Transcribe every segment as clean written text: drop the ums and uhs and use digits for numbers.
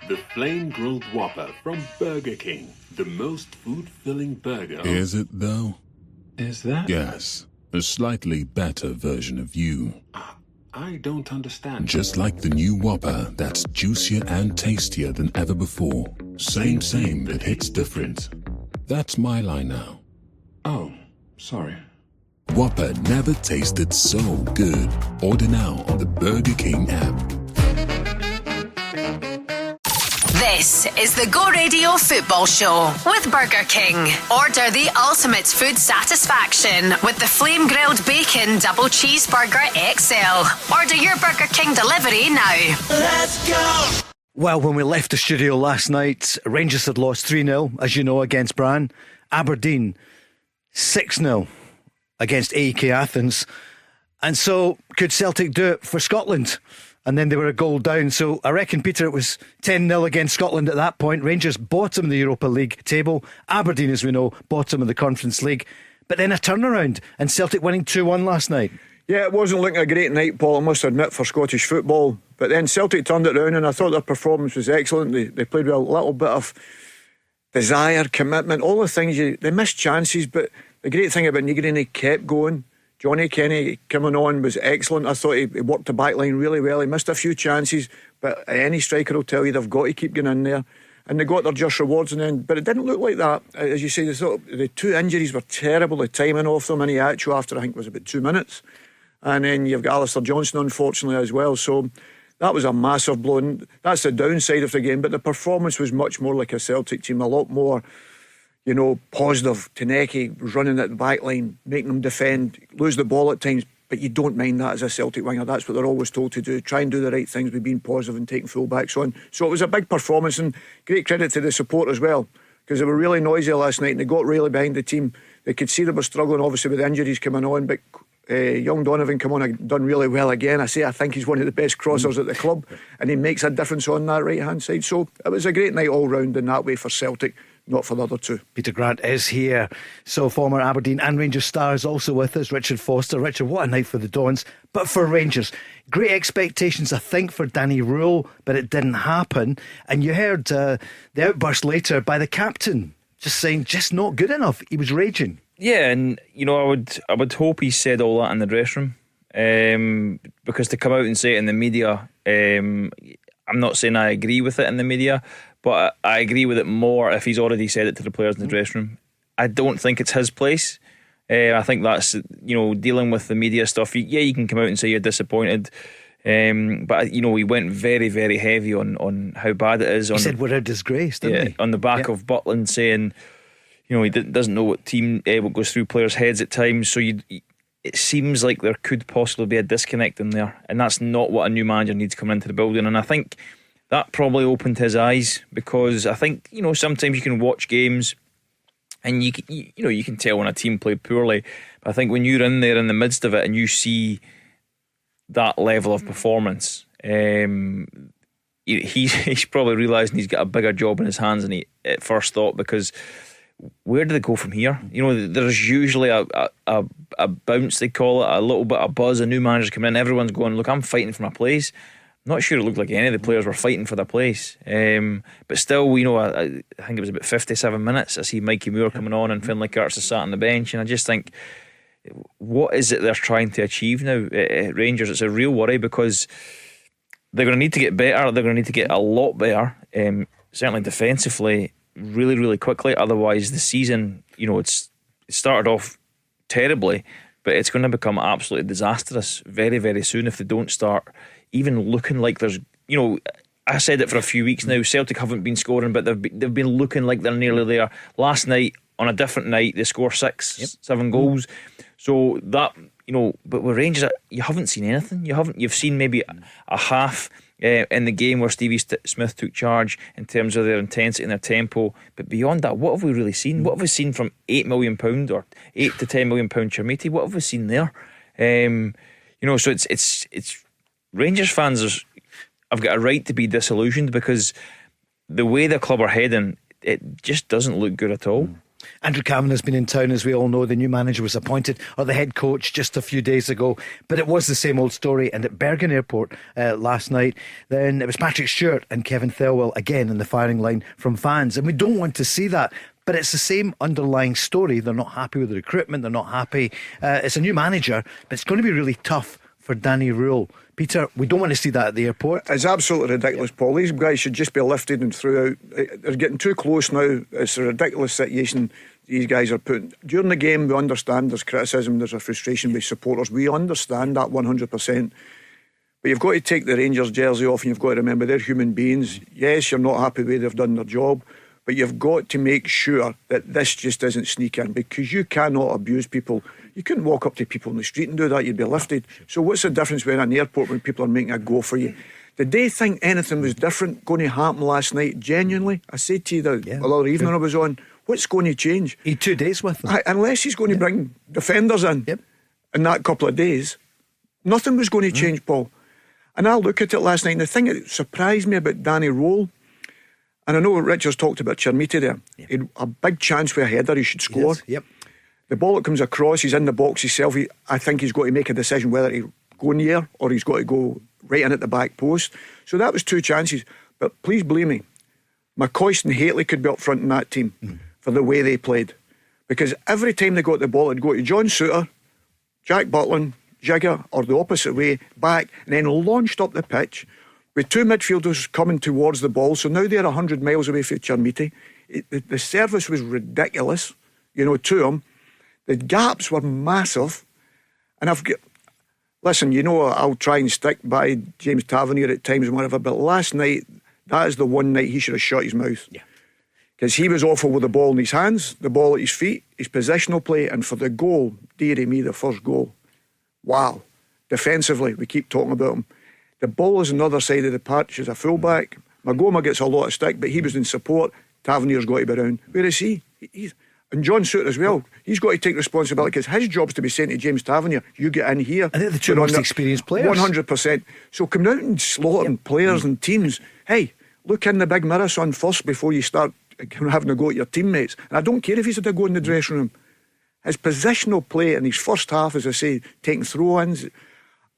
The flame-grilled Whopper from Burger King. The most food-filling burger. Is it, though? Is that? Yes. A slightly better version of you. I don't understand. Just like the new Whopper that's juicier and tastier than ever before. Same, but hits different. That's my line now. Oh, sorry. Whopper never tasted so good. Order now on the Burger King app. This is the Go Radio Football Show with Burger King. Order the ultimate food satisfaction with the Flame Grilled Bacon Double Cheeseburger XL. Order your Burger King delivery now. Let's go! Well, when we left the studio last night, Rangers had lost 3-0, as you know, against Brann. Aberdeen 6-0 against AEK Athens. And so, could Celtic do it for Scotland? And then they were a goal down. So I reckon, Peter, it was 10-0 against Scotland at that point. Rangers bottom of the Europa League table. Aberdeen, as we know, bottom of the Conference League. But then a turnaround and Celtic winning 2-1 last night. Yeah, it wasn't looking a great night, Paul, I must admit, for Scottish football. But then Celtic turned it around and I thought their performance was excellent. They played with a little bit of desire, commitment, all the things. They missed chances, but the great thing about Negrini kept going. Johnny Kenny coming on was excellent. I thought he worked the back line really well. He missed a few chances, but any striker will tell you they've got to keep going in there. And they got their just rewards in the end. But it didn't look like that. As you say, the two injuries were terrible. The timing off them. Iniacho after, I think, was about 2 minutes. And then you've got Alistair Johnston, unfortunately, as well. So that was a massive blow. And that's the downside of the game. But the performance was much more like a Celtic team, a lot more, positive. Taneki was running at the back line, making them defend, lose the ball at times, but you don't mind that as a Celtic winger. That's what they're always told to do. Try and do the right things by being positive and taking full-backs on. So it was a big performance, and great credit to the support as well, because they were really noisy last night and they got really behind the team. They could see they were struggling, obviously, with injuries coming on, but young Donovan come on and done really well again. I think he's one of the best crossers at the club, and he makes a difference on that right-hand side. So it was a great night all round in that way for Celtic, not for the other two. Peter Grant is here. So former Aberdeen and Rangers star is also with us, Richard Foster. Richard, what a night for the Dons. But for Rangers, great expectations, I think, for Danny Rühl, but it didn't happen. And you heard the outburst later by the captain, just saying, just not good enough. He was raging. Yeah, and I would hope he said all that in the dressing room, because to come out and say it in the media, I'm not saying I agree with it in the media, but I agree with it more if he's already said it to the players in the dressing room. I don't think it's his place. I think that's, dealing with the media stuff. You can come out and say you're disappointed, but he went very, very heavy on how bad it is. He said we're a disgrace, didn't he? On the back of Butland saying, he doesn't know what goes through players' heads at times. So it seems like there could possibly be a disconnect in there, and that's not what a new manager needs coming into the building. And I think that probably opened his eyes, because I think sometimes you can watch games and you can tell when a team played poorly. But I think when you're in there in the midst of it and you see that level of performance, he's probably realising he's got a bigger job in his hands than he at first thought, because where do they go from here? There's usually a bounce, they call it, a little bit of buzz. A new manager's coming in, everyone's going, look, I'm fighting for my place. I'm not sure it looked like any of the players were fighting for their place, but still, I think it was about 57 minutes I see Mikey Moore coming on and Finlay Curtis is sat on the bench, and I just think, what is it they're trying to achieve now at Rangers? It's a real worry, because they're going to need to get better. They're going to need to get a lot better, certainly defensively, really, really quickly. Otherwise the season, it started off terribly, but it's going to become absolutely disastrous very, very soon if they don't start even looking like there's, I said it for a few weeks now, Celtic haven't been scoring, but they've been looking like they're nearly there. Last night, on a different night, they score 7 goals. So that, but with Rangers, you haven't seen anything. You've seen maybe a half in the game where Stevie Smith took charge in terms of their intensity and their tempo, but beyond that, what have we really seen? What have we seen from £8 million or £8 to £10 million Chermiti? What have we seen there? So it's Rangers fans have got a right to be disillusioned, because the way the club are heading, it just doesn't look good at all. Andrew Cavan has been in town, as we all know. The new manager was appointed, or the head coach, just a few days ago. But it was the same old story. And at Bergen Airport last night, then it was Patrick Stewart and Kevin Thelwell again in the firing line from fans. And we don't want to see that. But it's the same underlying story. They're not happy with the recruitment. They're not happy. It's a new manager, but it's going to be really tough for Danny Rühl. Peter, we don't want to see that at the airport. It's absolutely ridiculous, Paul. These guys should just be lifted and threw out. They're getting too close now. It's a ridiculous situation these guys are putting. During the game, we understand there's criticism, there's a frustration with supporters. We understand that 100%. But you've got to take the Rangers jersey off, and you've got to remember they're human beings. Yes, you're not happy the way they've done their job, but you've got to make sure that this just doesn't sneak in, because you cannot abuse people. You couldn't walk up to people in the street and do that, you'd be lifted. So what's the difference when an airport, when people are making a go for you? Did they think anything was different going to happen last night? Genuinely, I said to you the other evening I was on, what's going to change? He had 2 days with them. Unless he's going to bring defenders in that couple of days, nothing was going to change, Paul. And I look at it last night, and the thing that surprised me about Danny Rühl, and I know Richard's talked about Chermiti there, he had a big chance with a header, he should score. Yes, The ball that comes across, he's in the box himself. I think he's got to make a decision whether to go near or he's got to go right in at the back post. So that was 2 chances. But please believe me, McCoist and Hateley could be up front in that team for the way they played. Because every time they got the ball, it'd go to John Souttar, Jack Butland, Jigger, or the opposite way, back, and then launched up the pitch with 2 midfielders coming towards the ball. So now they're 100 miles away from Chermiti. The service was ridiculous, to them. The gaps were massive. And listen, I'll try and stick by James Tavernier at times and whatever, but last night, that is the one night he should have shut his mouth. Because he was awful with the ball in his hands, the ball at his feet, his positional play, and for the goal, dearie me, the first goal. Wow. Defensively, we keep talking about him. The ball is on the other side of the pitch as a fullback. Magoma gets a lot of stick, but he was in support. Tavernier's got to be around. Where is he? And John Souttar as well. He's got to take responsibility, because his job's to be saying to James Tavernier, you get in here. I think the 2 most experienced players. 100%. So coming out and slaughtering players and teams, hey, look in the big mirror, son, first before you start having a go at your teammates. And I don't care if he's had a go in the dressing room. His positional play in his first half, as I say, taking throw-ins.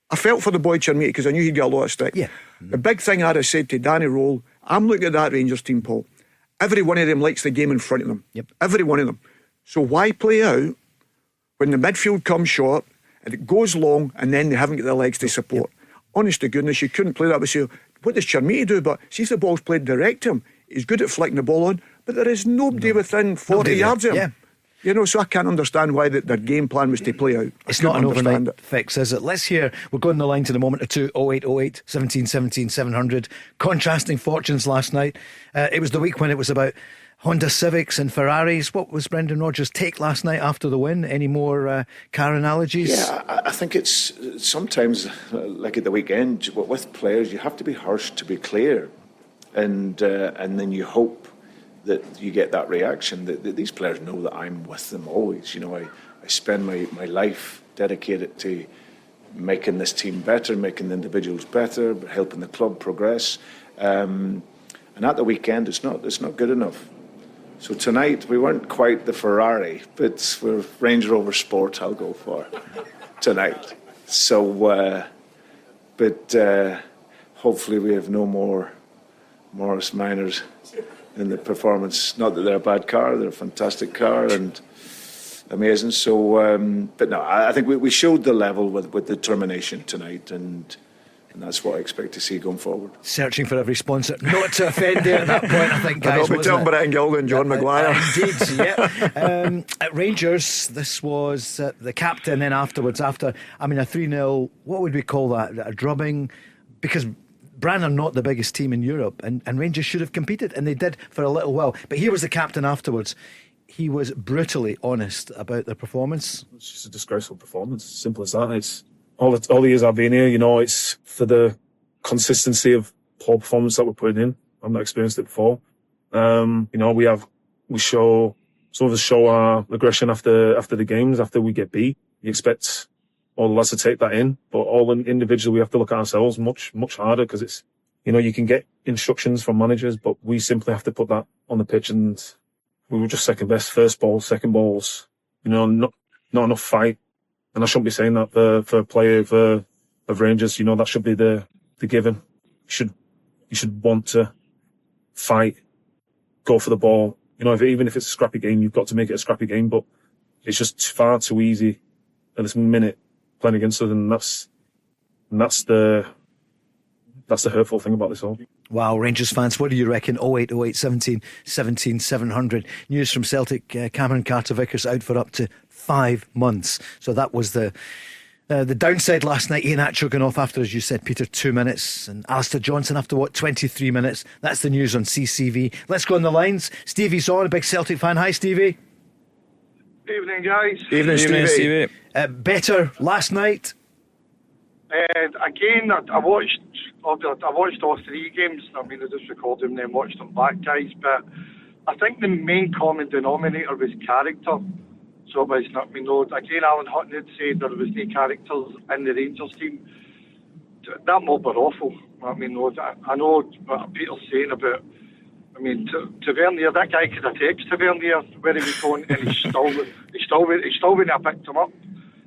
I felt for the boy Chermiti because I knew he'd get a lot of stick. The big thing I'd have said to Danny Rühl, I'm looking at that Rangers team, Paul. Every one of them likes the game in front of them. Every one of them. So why play out when the midfield comes short and it goes long and then they haven't got the legs to support? Honest to goodness, you couldn't play that with you. What does Chermiti do? But see if the ball's played direct to him. He's good at flicking the ball on, but there is nobody within 40 yards of him. So I can't understand why their game plan was to play out. It's not an overnight fix, is it? Let's hear. We'll go on the line to the moment or two. 0808 17 17 700. Contrasting fortunes last night. It was the week when it was about Honda Civics and Ferraris. What was Brendan Rodgers' take last night after the win? Any more car analogies? Yeah, I think it's sometimes like at the weekend with players, you have to be harsh to be clear, and then you hope that you get that reaction, that these players know that I'm with them always. I spend my life dedicated to making this team better, making the individuals better, helping the club progress. And at the weekend, it's not good enough. So tonight, we weren't quite the Ferrari, but we're Range Rover Sport, I'll go for tonight. So, hopefully we have no more Morris Minors in the performance. Not that they're a bad car, they're a fantastic car and amazing. So, but no, I think we showed the level with determination tonight, and that's what I expect to see going forward. Searching for every sponsor, not to offend there at that point, I think, guys. I'll be telling Brett Gilder and John Maguire. Indeed, yeah. At Rangers, this was the captain, then afterwards, a 3-0, what would we call that? A drubbing? Because Brann are not the biggest team in Europe, and Rangers should have competed, and they did for a little while. But here was the captain afterwards. He was brutally honest about their performance. It's just a disgraceful performance, simple as that. It's all the years I've been here, it's for the consistency of poor performance that we're putting in. I've not experienced it before. Some of us show our aggression after the games, after we get beat. You expect all the lads to take that in, but all individually we have to look at ourselves much, much harder, because it's, you can get instructions from managers, but we simply have to put that on the pitch and we were just second best. First ball, second balls, not enough fight. And I shouldn't be saying that for a player of Rangers. That should be the given. You should want to fight, go for the ball. Even if it's a scrappy game, you've got to make it a scrappy game. But it's just far too easy at this minute playing against us, and that's the hurtful thing about this all. Wow, Rangers fans, what do you reckon? 0808 17 17 700. News from Celtic, Cameron Carter-Vickers out for up to 5 months. So that was the downside last night. Ian Atcher going off after, as you said, Peter, 2 minutes, and Alistair Johnson after 23 minutes. That's the news on CCV. Let's go on the lines. Stevie's on, a big Celtic fan. Hi, Stevie. Evening, guys. Evening, Stevie. Better last night. Again, I watched all 3 games. I just recorded them and then watched them back, guys. But I think the main common denominator was character. So it was not, again, Alan Hutton had said there was no characters in the Rangers team. That mob were awful. I know what Peter's saying about. Tavernier, that guy could have texted Tavernier where he was going, and he still wouldn't have picked him up.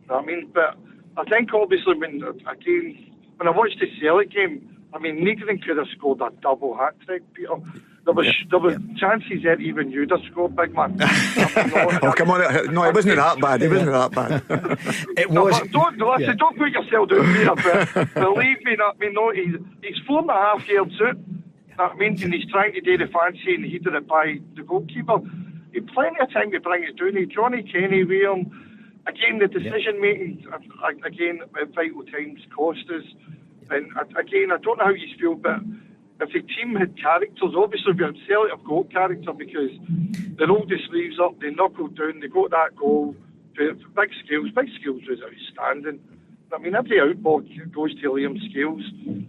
But I think obviously when I watched the Celtic game, Negrin could have scored a double hat trick, Peter. There was chances that even you'd have scored, big man. Oh, come on. No, it wasn't that bad. It wasn't that bad. It was. Don't put yourself down, Peter. But believe me, he's 4.5 yards out. And he's trying to do the fancy, and he did it by the goalkeeper. He had plenty of time to bring it down. Johnny Kenny with him. Again, the decision making, again, at vital times cost us. And again, I don't know how you feel, but if the team had characters, obviously we had Celtic have got character because they rolled the sleeves up, they knuckled down, they got that goal. Big skills was outstanding. Every outball goes to Liam Scales,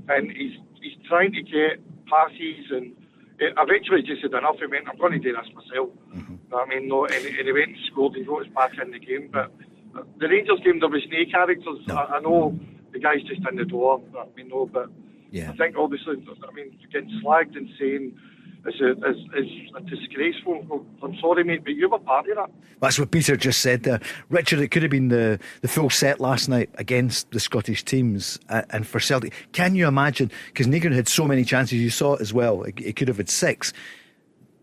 and he's trying to get passes, and eventually he just said enough. He went, I'm going to do this myself. And he went and scored. He got us back in the game. But the Rangers game, there was no characters. No. I know the guys just in the door. But yeah. I think obviously, getting slagged and saying it's disgraceful. I'm sorry, mate, but you were part of that. That's what Peter just said there. Richard, it could have been the full set last night against the Scottish teams, and for Celtic, can you imagine, because Negrin had so many chances, you saw it as well, it could have had 6,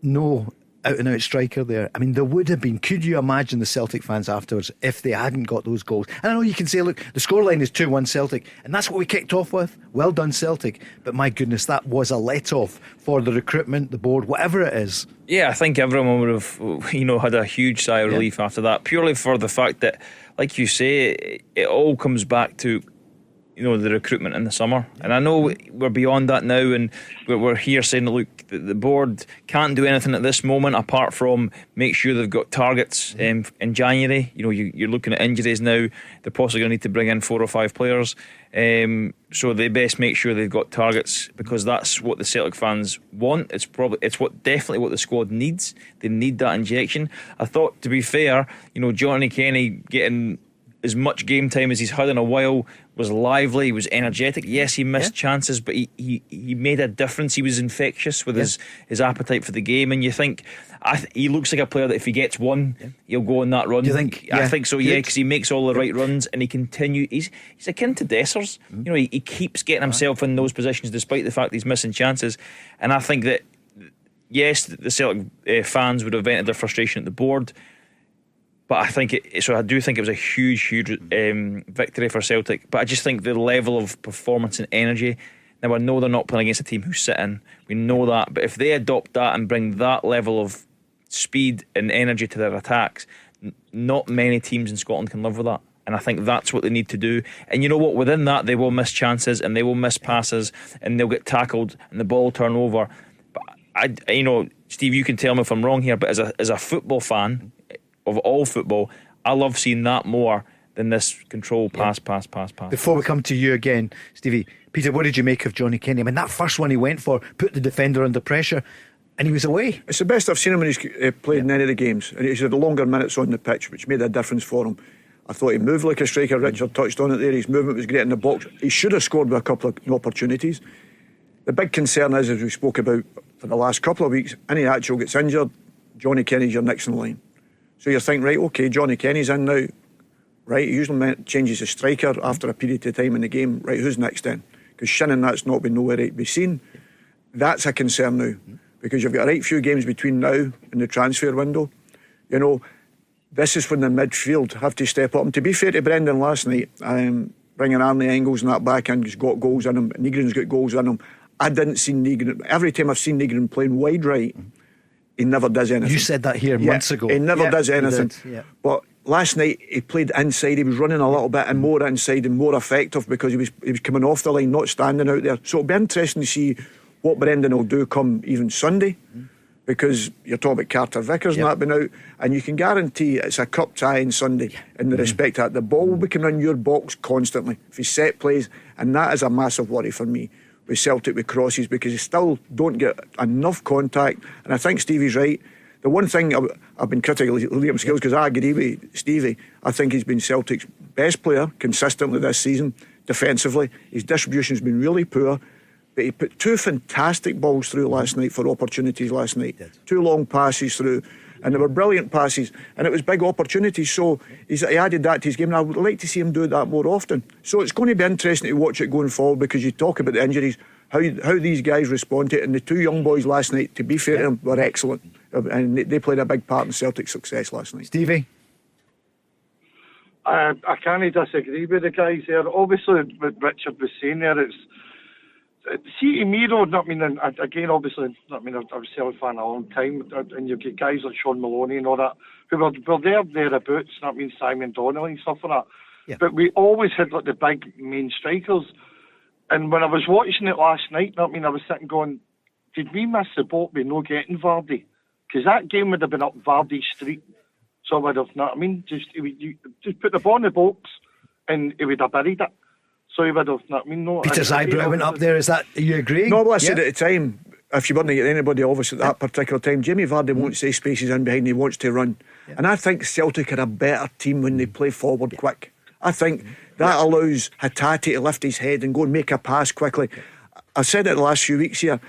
no out and out striker there. There would have been. Could you imagine the Celtic fans afterwards if they hadn't got those goals? And I know you can say, look, the scoreline is 2-1 Celtic, and that's what we kicked off with. Well done, Celtic. But my goodness, that was a let-off for the recruitment, the board, whatever it is. Yeah, I think everyone would have, had a huge sigh of relief after that, purely for the fact that, like you say, it all comes back to the recruitment in the summer. And I know we're beyond that now, and we're here saying, look, the board can't do anything at this moment apart from make sure they've got targets in January. You're looking at injuries now. They're possibly going to need to bring in 4 or 5 players, so they best make sure they've got targets, because that's what the Celtic fans want. It's definitely what the squad needs. They need that injection. I thought, to be fair, Johnny Kenny getting as much game time as he's had in a while, was lively, he was energetic. Yes, he missed chances, but he made a difference. He was infectious with his appetite for the game, and you think he looks like a player that if he gets one, he'll go on that run. Do you think? I think so, because he makes all the right runs, and he continues. He's akin to Dessers. He keeps getting himself in those positions despite the fact that he's missing chances. And I think that, yes, the Celtic fans would have vented their frustration at the board, but I do think it was a huge victory for Celtic. But I just think the level of performance and energy. Now, I know they're not playing against a team who's sitting. We know that. But if they adopt that and bring that level of speed and energy to their attacks, not many teams in Scotland can live with that. And I think that's what they need to do. And you know what? Within that, they will miss chances and they will miss passes and they'll get tackled and the ball will turn over. But Steve, you can tell me if I'm wrong here, but as a football fan of all football, I love seeing that more than this control pass. Before we come to you again, Stevie, Peter, what did you make of Johnny Kenny? That first one he went for put the defender under pressure, and he was away. It's the best I've seen him when he's played in any of the games, and he's had the longer minutes on the pitch, which made a difference for him. I thought he moved like a striker. Richard touched on it there. His movement was great in the box. He should have scored with a couple of opportunities. The big concern is, as we spoke about for the last couple of weeks, Ian Atcher gets injured, Johnny Kenny's your next in line. So you're thinking, right, okay, Johnny Kenny's in now. Right, he usually changes the striker after a period of time in the game. Right, who's next then? Because Shannon, that's not been nowhere to be seen. That's a concern now, because you've got a right few games between now and the transfer window. You know, this is when the midfield have to step up. And to be fair to Brendan last night, bringing Arnie Engels and that back in, he's got goals in him. Negrin's got goals in him. I didn't see Negrin. Every time I've seen Negrin playing wide right, he never does anything. You said that here months ago. He never does anything. But last night he played inside. He was running a little bit and more inside and more effective because he was coming off the line, not standing out there. So it'll be interesting to see what Brendan will do come even Sunday, because you're talking about Carter-Vickers not been out, and you can guarantee it's a cup tie on Sunday in the respect that the ball will be coming in your box constantly if he set plays, and that is a massive worry for me with Celtic with crosses, because you still don't get enough contact. And I think Stevie's right. The one thing I've been critical of Liam Scales, because I agree with Stevie, I think he's been Celtic's best player consistently this season defensively. His distribution's been really poor, but he put 2 fantastic balls through last night for opportunities last night. 2 long passes through, and they were brilliant passes, and it was big opportunities. So he added that to his game, and I would like to see him do that more often. So it's going to be interesting to watch it going forward, because you talk about the injuries, how these guys respond to it. And the 2 young boys last night, to be fair to them, were excellent, and they played a big part in Celtic's success last night. Stevie? I can't disagree with the guys there. Obviously, what Richard was saying there, it's see to me though, I mean, and again, obviously, I mean, I was a Celtic fan a long time, and you've got guys like Sean Maloney and all that who were thereabouts. That means Simon Donnelly and stuff like that. Yeah. But we always had like the big main strikers. And when I was watching it last night, I mean, I was sitting going, did we miss the boat by not getting Vardy? Because that game would have been up Vardy Street. So I would have, I mean, just put the ball in the box and he would have buried it. So he would have, I mean, no. Peter's eyebrow went up there. Is that, are you agreeing? No, well, I said at the time, if you weren't to get anybody obviously at that particular time, Jimmy Vardy won't say spaces in behind, he wants to run. And I think Celtic are a better team when they play forward quick. I think that allows Hatate to lift his head and go and make a pass quickly. I've said it the last few weeks here,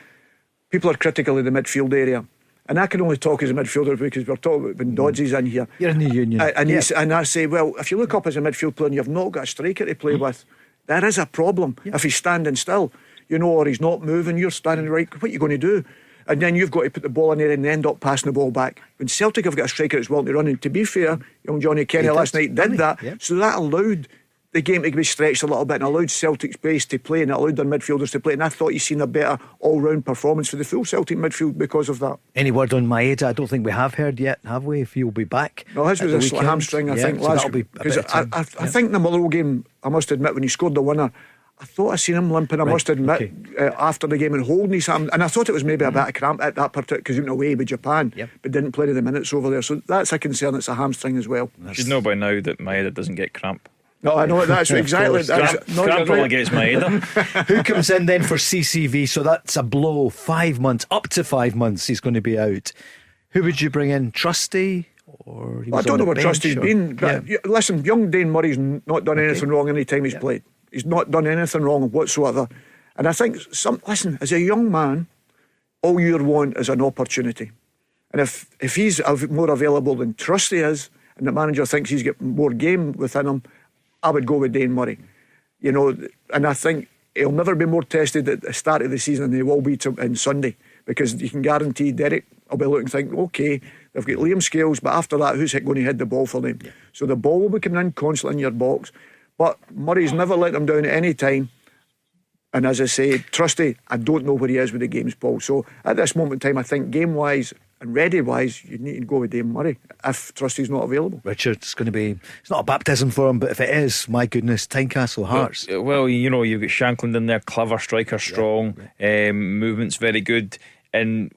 people are critical of the midfield area, and I can only talk as a midfielder because we're talking about when Dodds in here. You're in the union. And I say, well, if you look up as a midfield player and you've not got a striker to play with, there is a problem. If he's standing still, you know, or he's not moving, you're standing right, what are you going to do? And then you've got to put the ball in there and end up passing the ball back. When Celtic have got a striker that's willing to run, and to be fair, young Johnny Kenny last night did that. So that allowed the game to be stretched a little bit and allowed Celtic's base to play, and it allowed their midfielders to play. And I thought you've seen a better all-round performance for the full Celtic midfield because of that. Any word on Maeda? I don't think we have heard yet, have we? If he'll be back. No, his was a hamstring, I think, last week. I think in the Motherwell game, I must admit, when he scored the winner, I thought I seen him limping, I must admit, after the game and holding his hand. And I thought it was maybe a bit of cramp at that particular, because he went away with Japan, but didn't play the minutes over there. So that's a concern, it's a hamstring as well. You should know by now that Maeda doesn't get cramp. No, I know that's exactly. Cramp only gets Maeda. Who comes in then for CCV? So that's a blow. 5 months, up to 5 months he's going to be out. Who would you bring in? Trusty? Or I don't know what Trusty's been, but listen, young Dane Murray's not done anything wrong any time he's played. He's not done anything wrong whatsoever. And I think, listen, as a young man, all you want is an opportunity. And if he's more available than Trusty is, and the manager thinks he's got more game within him, I would go with Dane Murray. You know, and I think he'll never be more tested at the start of the season than he will be on Sunday, because you can guarantee Derek will be looking and think, okay, they've got Liam Scales, but after that, who's going to hit the ball for them? So the ball will be coming in constantly in your box. But Murray's never let them down at any time. And as I say, Trusty, I don't know where he is with the game's ball. So at this moment in time, I think game-wise and ready-wise, you need to go with Dane Murray if Trusty's not available. Richard, it's going to be, it's not a baptism for him, but if it is, my goodness, Tynecastle Hearts. Well, you know, you've got Shankland in there, clever striker, strong, movement's very good. And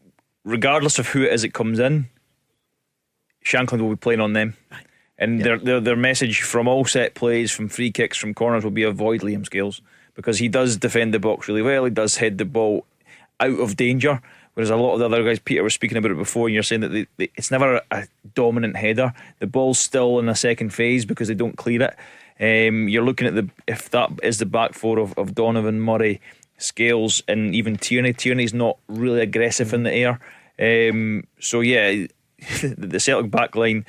regardless of who it is that comes in, Shankland will be playing on them. And their message from all set plays, from free kicks, from corners, will be avoid Liam Scales, because he does defend the box really well. He does head the ball out of danger, whereas a lot of the other guys, Peter was speaking about it before, and you're saying that it's never a dominant header. The ball's still in a second phase because they don't clear it. You're looking at if that is the back four of Donovan, Murray, Scales, and even Tierney. Tierney's not really aggressive in the air. So yeah, the Celtic backline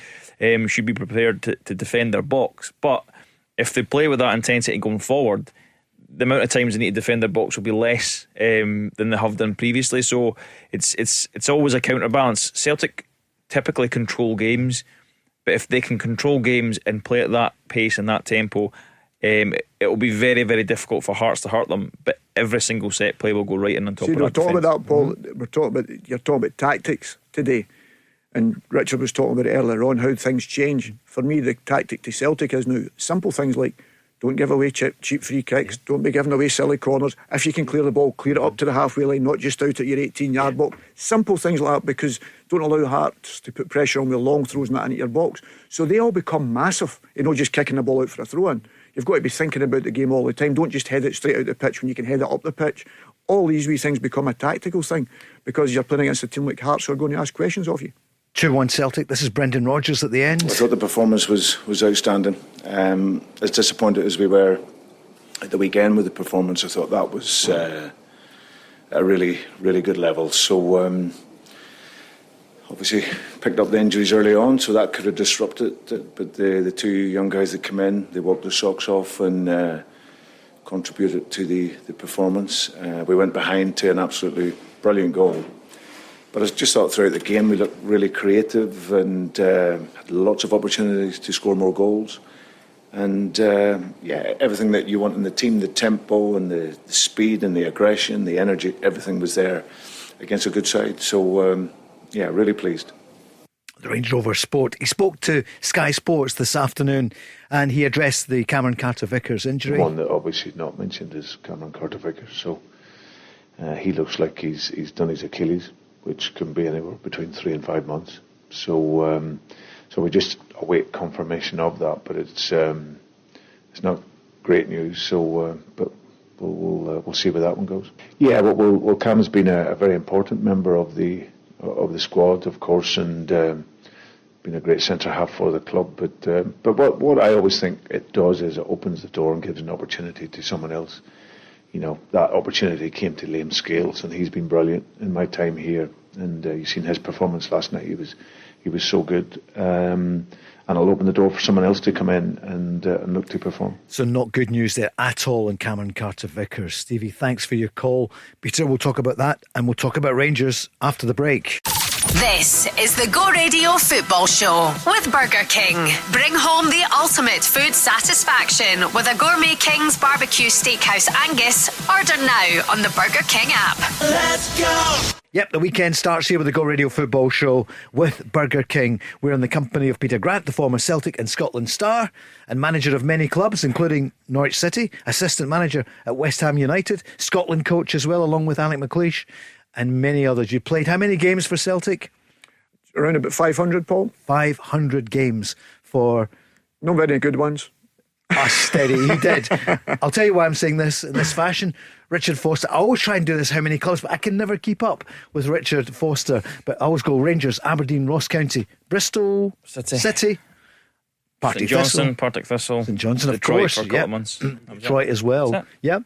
should be prepared to defend their box. But if they play with that intensity going forward, the amount of times they need to defend their box will be less than they have done previously. So it's always a counterbalance. Celtic typically control games, but if they can control games and play at that pace and that tempo, it will be very, very difficult for Hearts to hurt them. But every single set play will go right in on top See, of we're that talking defence. about that, Paul. You're talking about tactics today, and Richard was talking about it earlier on, how things change. For me, the tactic to Celtic is now simple things like don't give away cheap free kicks, don't be giving away silly corners. If you can clear the ball, clear it up to the halfway line, not just out at your 18-yard box. Simple things like that, because don't allow Hearts to put pressure on with long throws and that into your box. So they all become massive, just kicking the ball out for a throw-in. You've got to be thinking about the game all the time. Don't just head it straight out the pitch when you can head it up the pitch. All these wee things become a tactical thing because you're playing against a team like Hearts who are going to ask questions of you. 2-1 Celtic. This is Brendan Rodgers at the end. I thought the performance was outstanding. As disappointed as we were at the weekend with the performance, I thought that was a really, really good level. So obviously picked up the injuries early on, so that could have disrupted it. But the two young guys that come in, they worked their socks off and contributed to the performance. We went behind to an absolutely brilliant goal. But I just thought throughout the game we looked really creative and had lots of opportunities to score more goals. And everything that you want in the team, the tempo and the speed and the aggression, the energy, everything was there against a good side. So, really pleased. The Range Rover Sport. He spoke to Sky Sports this afternoon and he addressed the Cameron Carter-Vickers injury. One that obviously not mentioned is Cameron Carter-Vickers. So he looks like he's done his Achilles, which can be anywhere between 3 and 5 months. So we just await confirmation of that, but it's not great news. So, but we'll see where that one goes. Yeah, well, Cam's been a very important member of the squad, of course, and been a great centre half for the club. But what I always think it does is it opens the door and gives an opportunity to someone else. That opportunity came to Liam Scales, and he's been brilliant in my time here. And you've seen his performance last night. He was so good. And it'll open the door for someone else to come in and look to perform. So not good news there at all in Cameron Carter-Vickers. Stevie, thanks for your call. Peter, we'll talk about that and we'll talk about Rangers after the break. This is the Go Radio Football Show with Burger King. Bring home the ultimate food satisfaction with a Gourmet King's Barbecue Steakhouse Angus. Order now on the Burger King app. Let's go! Yep, the weekend starts here with the Go Radio Football Show with Burger King. We're in the company of Peter Grant, the former Celtic and Scotland star and manager of many clubs, including Norwich City, assistant manager at West Ham United, Scotland coach as well, along with Alec McLeish, and many others. You played how many games for Celtic? Around about 500, Paul. 500 games for... Not very good ones. Steady, he did. I'll tell you why I'm saying this in this fashion. Richard Foster, I always try and do this how many clubs, but I can never keep up with Richard Foster. But I always go Rangers, Aberdeen, Ross County, Bristol City, Partick Johnson, Partick Thistle, St Johnson, of Detroit course, for a couple of months. Detroit as well. Yep.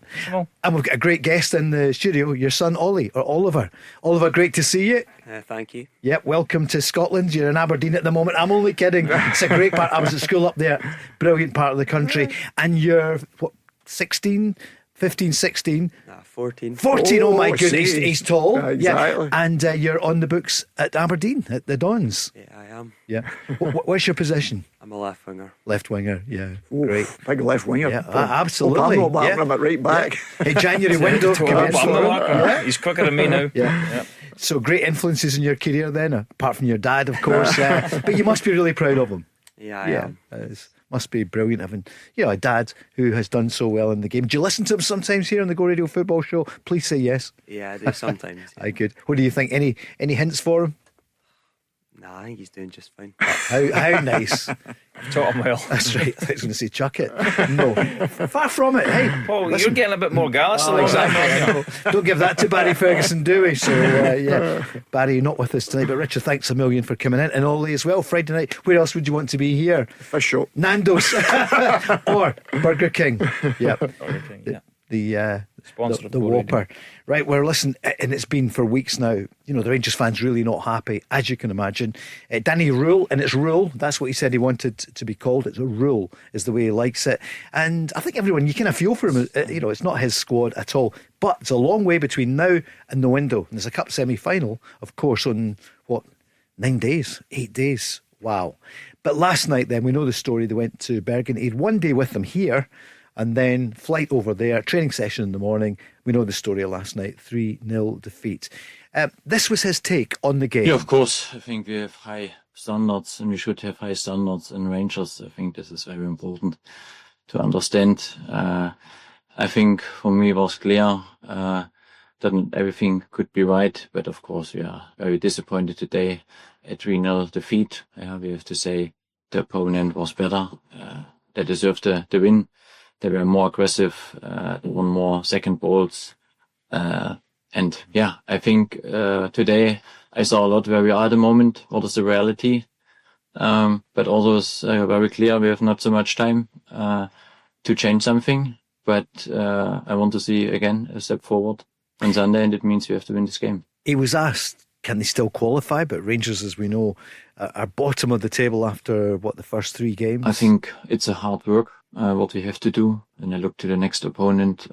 And we've got a great guest in the studio, your son Ollie, or Oliver. Oliver, great to see you. Thank you. Yep, welcome to Scotland. You're in Aberdeen at the moment. I'm only kidding. It's a great part. I was at school up there, brilliant part of the country. And you're, 16? 15, 16? 14. 14, oh my goodness, he's tall. Exactly. Yeah. And you're on the books at Aberdeen, at the Dons. Yeah, I am. Yeah. What's your position? I'm a left winger. Left winger, yeah. Ooh, great. Big left winger. Yeah, absolutely. I'm at right back. Yeah. Hey, January window. He's quicker than me now. Yeah. So great influences in your career then, apart from your dad, of course. But you must be really proud of him. Yeah, I am. It must be brilliant having a dad who has done so well in the game. Do you listen to him sometimes here on the Go Radio Football Show? Please say yes. Yeah, I do sometimes. Yeah. Aye, good. What do you think? Any hints for him? Nah, I think he's doing just fine. How nice. Taught him well. That's right. I was going to say chuck it. No, far from it. Hey, Paul, listen. You're getting a bit more gallus. Exactly. Don't give that to Barry Ferguson, do we? So Barry, not with us tonight, but Richard, thanks a million for coming in, and Ollie as well. Friday night, where else would you want to be here? Fish shop, Nando's or Burger King. Yep. Burger King, yeah. Sponsor of the Go Radio. Whopper. Right, well, listen, and it's been for weeks now. You know, the Rangers fans really not happy, as you can imagine. Danny Rühl, and it's Rühl, that's what he said he wanted to be called. It's a Rühl, is the way he likes it. And I think everyone, you kind of feel for him. You know, it's not his squad at all. But it's a long way between now and the window. And there's a cup semi-final, of course, on, 9 days? 8 days? Wow. But last night then, we know the story. They went to Bergen. He had 1 day with them here, and then flight over there, training session in the morning. We know the story of last night, 3-0 defeat. This was his take on the game. Yeah, of course. I think we have high standards, and we should have high standards in Rangers. I think this is very important to understand. I think for me it was clear that everything could be right, but of course we are very disappointed today at 3-0 defeat. We have to say the opponent was better. They deserved the win. They were more aggressive, they won more second balls. And yeah, I think today I saw a lot where we are at the moment. What is the reality? But also it's very clear we have not so much time to change something. But I want to see again a step forward on Sunday, and it means we have to win this game. He was asked, can they still qualify? But Rangers, as we know, are bottom of the table after, the first 3 games? I think it's a hard work, what we have to do. And I look to the next opponent,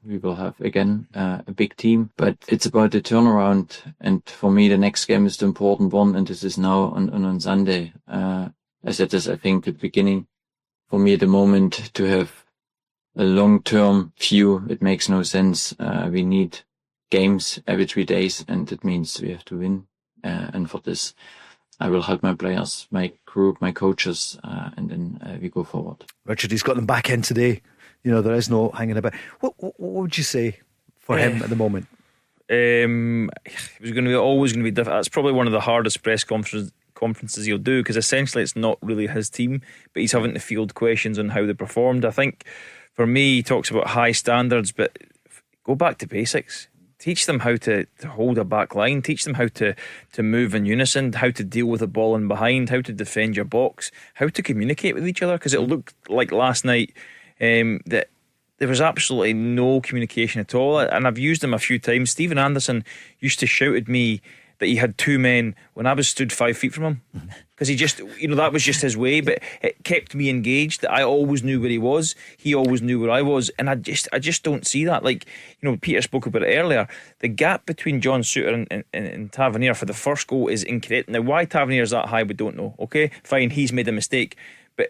we will have again a big team. But it's about the turnaround. And for me, the next game is the important one. And this is now on Sunday. I said this, I think, at the beginning. For me, at the moment, to have a long-term view, it makes no sense. We need games every 3 days, and it means we have to win. And for this, I will help my players, my group, my coaches, and then we go forward. Richard, he's got them back in today. You know, there is no hanging about. What would you say for him at the moment? It was always going to be difficult. That's probably one of the hardest press conferences he'll do, because essentially it's not really his team, but he's having to field questions on how they performed. I think for me, he talks about high standards, but go back to basics. Teach them how to hold a back line. Teach them how to move in unison, how to deal with the ball in behind, how to defend your box, how to communicate with each other. Because it looked like last night that there was absolutely no communication at all. And I've used him a few times. Stephen Anderson used to shout at me that he had 2 men when I was stood 5 feet from him, because he just, that was just his way. But it kept me engaged. I always knew where he was. He always knew where I was, and I just don't see that. Like, Peter spoke about it earlier. The gap between John Souttar and Tavernier for the first goal is incorrect. Now, why Tavernier's that high, we don't know. Okay, fine, he's made a mistake, but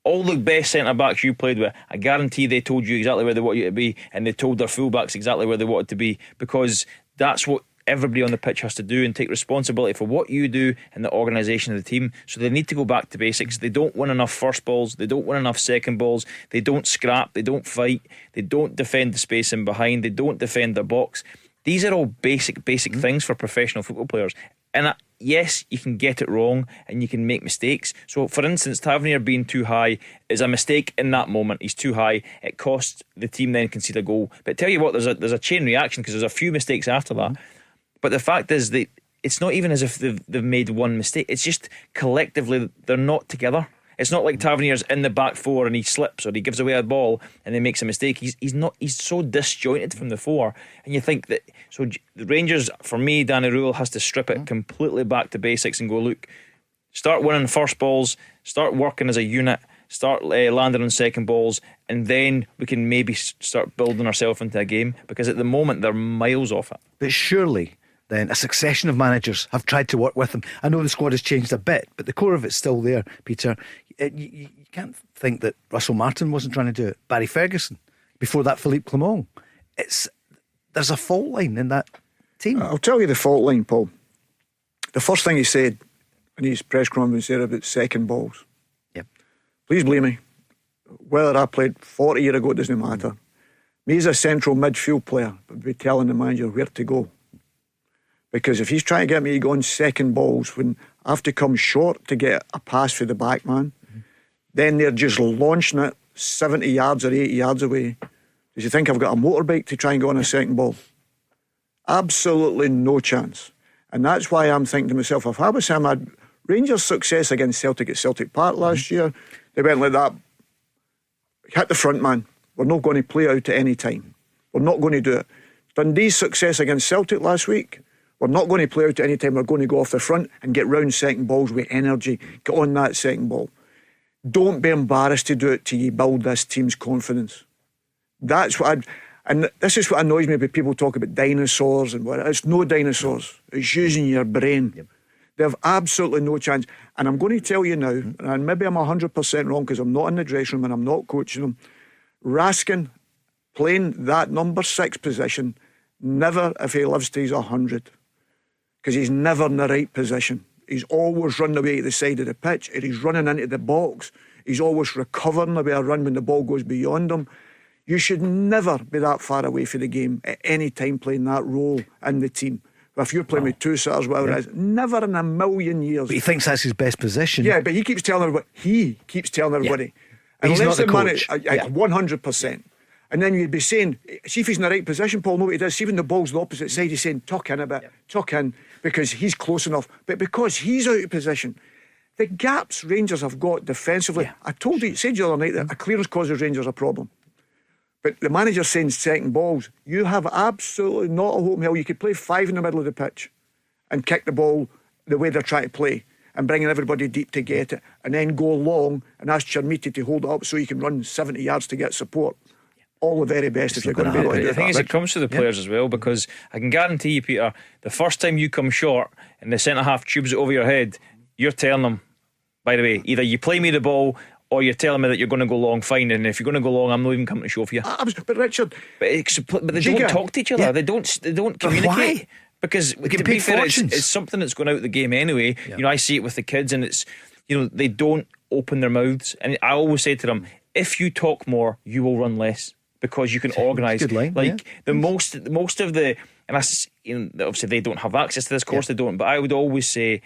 all the best centre backs you played with, I guarantee they told you exactly where they want you to be, and they told their fullbacks exactly where they wanted to be, because that's what everybody on the pitch has to do, and take responsibility for what you do and the organisation of the team. So they need to go back to basics. They don't win enough first balls, they don't win enough second balls, they don't scrap, they don't fight, they don't defend the space in behind, they don't defend their box. These are all basic things for professional football players. And yes, you can get it wrong and you can make mistakes. So for instance, Tavernier being too high is a mistake in that moment. He's too high, it costs the team then concede a goal. But tell you what, there's a chain reaction, because there's a few mistakes after that. But the fact is that it's not even as if they've made one mistake. It's just collectively they're not together. It's not like Tavernier's in the back four and he slips or he gives away a ball and then makes a mistake. He's not. He's so disjointed from the four, and you think that. So the Rangers, for me, Danny Rühl has to strip it completely back to basics and go, look, start winning first balls, start working as a unit, start landing on second balls, and then we can maybe start building ourselves into a game, because at the moment they're miles off it. But surely then a succession of managers have tried to work with them. I know the squad has changed a bit, but the core of it's still there, Peter. You can't think that Russell Martin wasn't trying to do it. Barry Ferguson, before that Philippe Clement. There's a fault line in that team. I'll tell you the fault line, Paul. The first thing he said in his press conference there about second balls. Yep. Please believe me, whether I played 40 years ago, it doesn't matter. Me as a central midfield player, I'd be telling the manager where to go. Because if he's trying to get me to go on second balls when I have to come short to get a pass for the back man, then they're just launching it 70 yards or 80 yards away. Does you think I've got a motorbike to try and go on a second ball? Absolutely no chance. And that's why I'm thinking to myself, if I was him, I'd Rangers' success against Celtic at Celtic Park last year, they went like that, hit the front man, we're not going to play out at any time. We're not going to do it. Dundee's success against Celtic last week, we're not going to play out at any time. We're going to go off the front and get round second balls with energy. Get on that second ball. Don't be embarrassed to do it till you build this team's confidence. That's what and this is what annoys me when people talk about dinosaurs and what. It's no dinosaurs. It's using your brain. Yep. They have absolutely no chance. And I'm going to tell you now, and maybe I'm 100% wrong because I'm not in the dressing room and I'm not coaching them. Raskin playing that number 6 position, never if he lives to his 100, because he's never in the right position. He's always running away to the side of the pitch, or he's running into the box. He's always recovering away a run when the ball goes beyond him. You should never be that far away from the game at any time playing that role in the team. If you're playing with 2 sitters, whatever it is, never in a million years. But he thinks that's his best position. Yeah, but he keeps telling everybody. But he's not the coach. 100%. And then you'd be saying, see if he's in the right position, Paul, know what he does. See when the ball's the opposite side, he's saying, tuck in a bit, tuck in, because he's close enough. But because he's out of position, the gaps Rangers have got defensively, I told you, said the other night that a clearance causes Rangers a problem. But the manager's saying second balls, you have absolutely not a hope in hell. You could play 5 in the middle of the pitch and kick the ball the way they're trying to play and bringing everybody deep to get it, and then go long and ask Chermiti to hold it up so you can run 70 yards to get support. All the very best if you're going to be able to do that. The thing is, it comes to the players as well, because I can guarantee you, Peter, the first time you come short and the centre half tubes it over your head, you're telling them, by the way, either you play me the ball or you're telling me that you're going to go long, fine, and if you're going to go long, I'm not even coming to show for you. But Richard, but they don't talk to each other. They don't communicate. Why? Because we to be fair, it's something that's going out of the game anyway. You know, I see it with the kids, and it's, you know, they don't open their mouths. And I always say to them, if you talk more, you will run less, because you can organise. The most of the, and obviously they don't have access to this, of course they don't. But I would always say,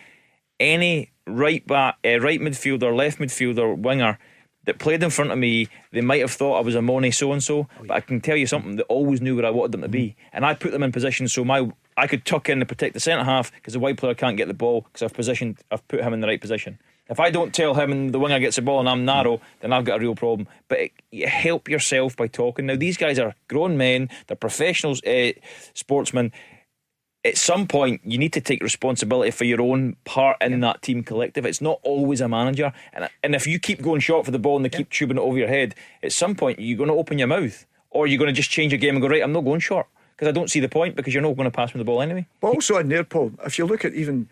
any right midfielder, left midfielder, winger that played in front of me, they might have thought I was a Money so-and-so, but I can tell you something, they always knew where I wanted them to be, and I put them in position so I could tuck in to protect the centre half, because the wide player can't get the ball, because I've put him in the right position. If I don't tell him and the winger gets the ball and I'm narrow, then I've got a real problem. But you help yourself by talking. Now, these guys are grown men, they're professional sportsmen. At some point, you need to take responsibility for your own part in that team collective. It's not always a manager. And if you keep going short for the ball and they keep tubing it over your head, at some point, you're going to open your mouth. Or you're going to just change your game and go, right, I'm not going short, because I don't see the point, because you're not going to pass me the ball anyway. But also in there, Paul, if you look at even...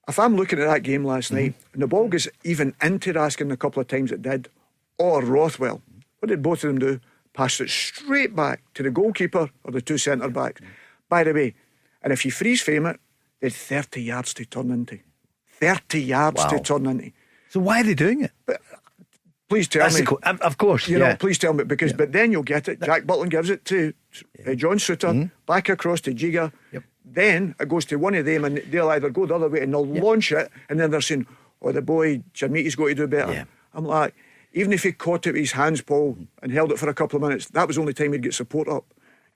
If I'm looking at that game last night and the ball goes even into Raskin a couple of times it did, or Rothwell, what did both of them do? Passed it straight back to the goalkeeper or the 2 centre backs. By the way, and if you freeze frame it, they had 30 yards to turn into. 30 yards to turn into. So why are they doing it? But please tell me. Of course, you know, please tell me, because but then you'll get it. Jack Butland gives it to John Suter, back across to Giga. Then it goes to one of them, and they'll either go the other way and they'll launch it, and then they're saying, oh, the boy Chermiti's got to do better. I'm like, even if he caught it with his hands, Paul, and held it for a couple of minutes, that was the only time he'd get support up.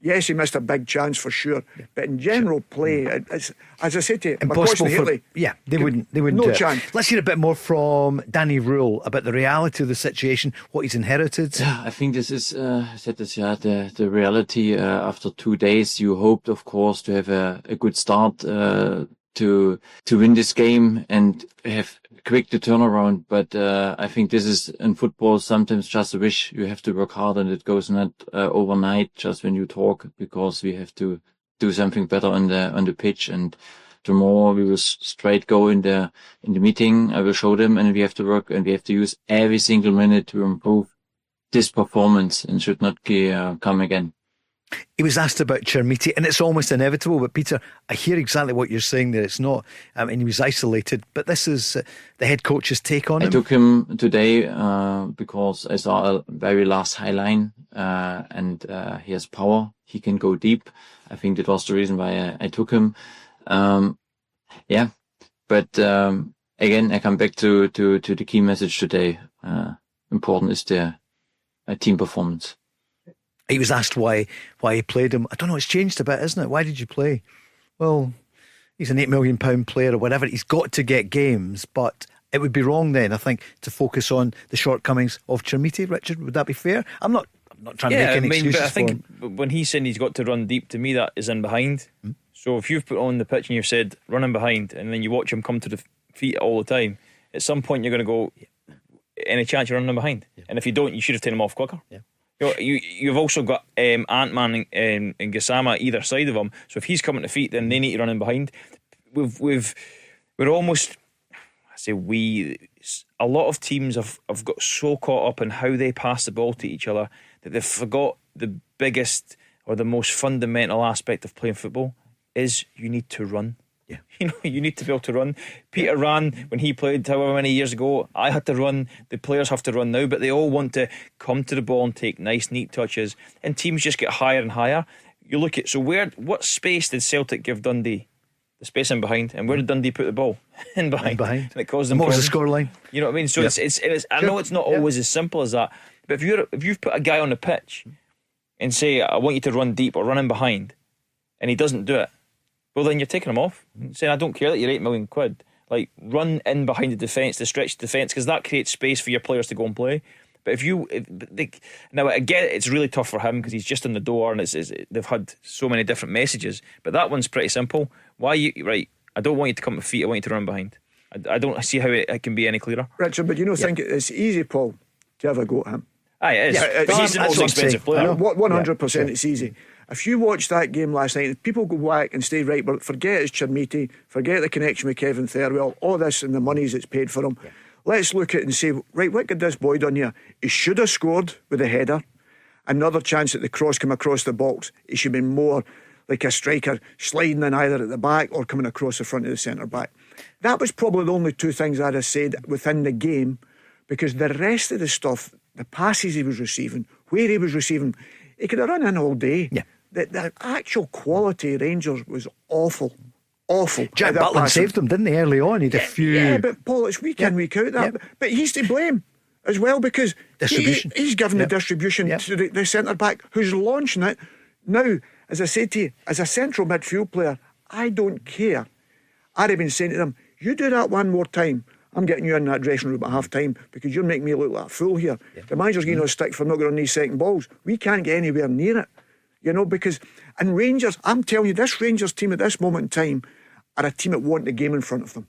Yes, he missed a big chance for sure, but in general play, it's, as I said to you, impossible Haley, they wouldn't no chance. Let's hear a bit more from Danny Rühl about the reality of the situation, what he's inherited. Yeah, I think this is the reality. After 2 days, you hoped, of course, to have a good start to win this game and have quick to turn around. But I think this is in football sometimes just a wish. You have to work hard, and it goes not overnight just when you talk, because we have to do something better on the pitch. And tomorrow we will straight go in the meeting. I will show them, and we have to work, and we have to use every single minute to improve this performance, and should not come again. He was asked about Chermiti, and it's almost inevitable. But Peter, I hear exactly what you're saying there. It's not, and he was isolated. But this is the head coach's take on him. I took him today because I saw a very last high line, and he has power. He can go deep. I think that was the reason why I took him. But again, I come back to the key message today. Important is the team performance. He was asked why he played him. I don't know, it's changed a bit, isn't it? Why did you play? Well, he's an £8 million player or whatever. He's got to get games, but it would be wrong then, I think, to focus on the shortcomings of Chermiti. Richard, would that be fair? I'm not I'm not trying to make any excuses but I think for him. when he's saying he's got to run deep, to me that is in behind. So if you've put on the pitch and you've said running behind, and then you watch him come to the feet all the time, at some point you're going to go, any chance you're running behind? And if you don't, you should have taken him off quicker. You've also got Ant-Man and Gassama either side of him. So if he's coming to feet, then they need to run in behind. We're almost, I say a lot of teams have got so caught up in how they pass the ball to each other that they've forgot the biggest or the most fundamental aspect of playing football is you need to run. Yeah. You need to be able to run. Peter ran when he played however many years ago. I had to run. The players have to run now, but they all want to come to the ball and take nice, neat touches. And teams just get higher and higher. You look at what space did Celtic give Dundee? The space in behind. And where did Dundee put the ball? In behind. And it caused them. What was problems. the scoreline? You know what I mean? So it's I know it's not always as simple as that. But if you've put a guy on the pitch and say, I want you to run deep or run in behind, and he doesn't do it, well, then you're taking him off, saying, I don't care that you're £8 million. Like, run in behind the defence to stretch the defence, because that creates space for your players to go and play. But now I get it, it's really tough for him because he's just in the door and they've had so many different messages. But that one's pretty simple. Right, I don't want you to come to feet, I want you to run behind. I don't see how it can be any clearer. Richard, but think it's easy, Paul, to have a go at him. Aye, it is. But he's the most expensive player. 100% it's easy. If you watch that game last night, people go back and say, right, but forget his Chermiti, forget the connection with Kevin Thirlwell, all this and the monies it's paid for him. Let's look at it and say, right, what could this boy done here? He should have scored with a header. Another chance that the cross came across the box. He should be more like a striker, sliding in either at the back or coming across the front of the centre back. That was probably the only two things I'd have said within the game, because the rest of the stuff, the passes he was receiving, where he was receiving, he could have run in all day. Yeah. The actual quality of Rangers was awful. Jack Butland saved them, didn't he, early on? He had a few. Yeah, but Paul, it's week in, week out. But he's to blame as well, because distribution. He's given the distribution to the centre back who's launching it. Now, as I said to you, as a central midfield player, I don't care. I'd have been saying to them, you do that one more time, I'm getting you in that dressing room at half time, because you're making me look like a fool here. The manager's getting no stick for not going on these second balls. We can't get anywhere near it. Because, and Rangers, I'm telling you, this Rangers team at this moment in time are a team that want the game in front of them.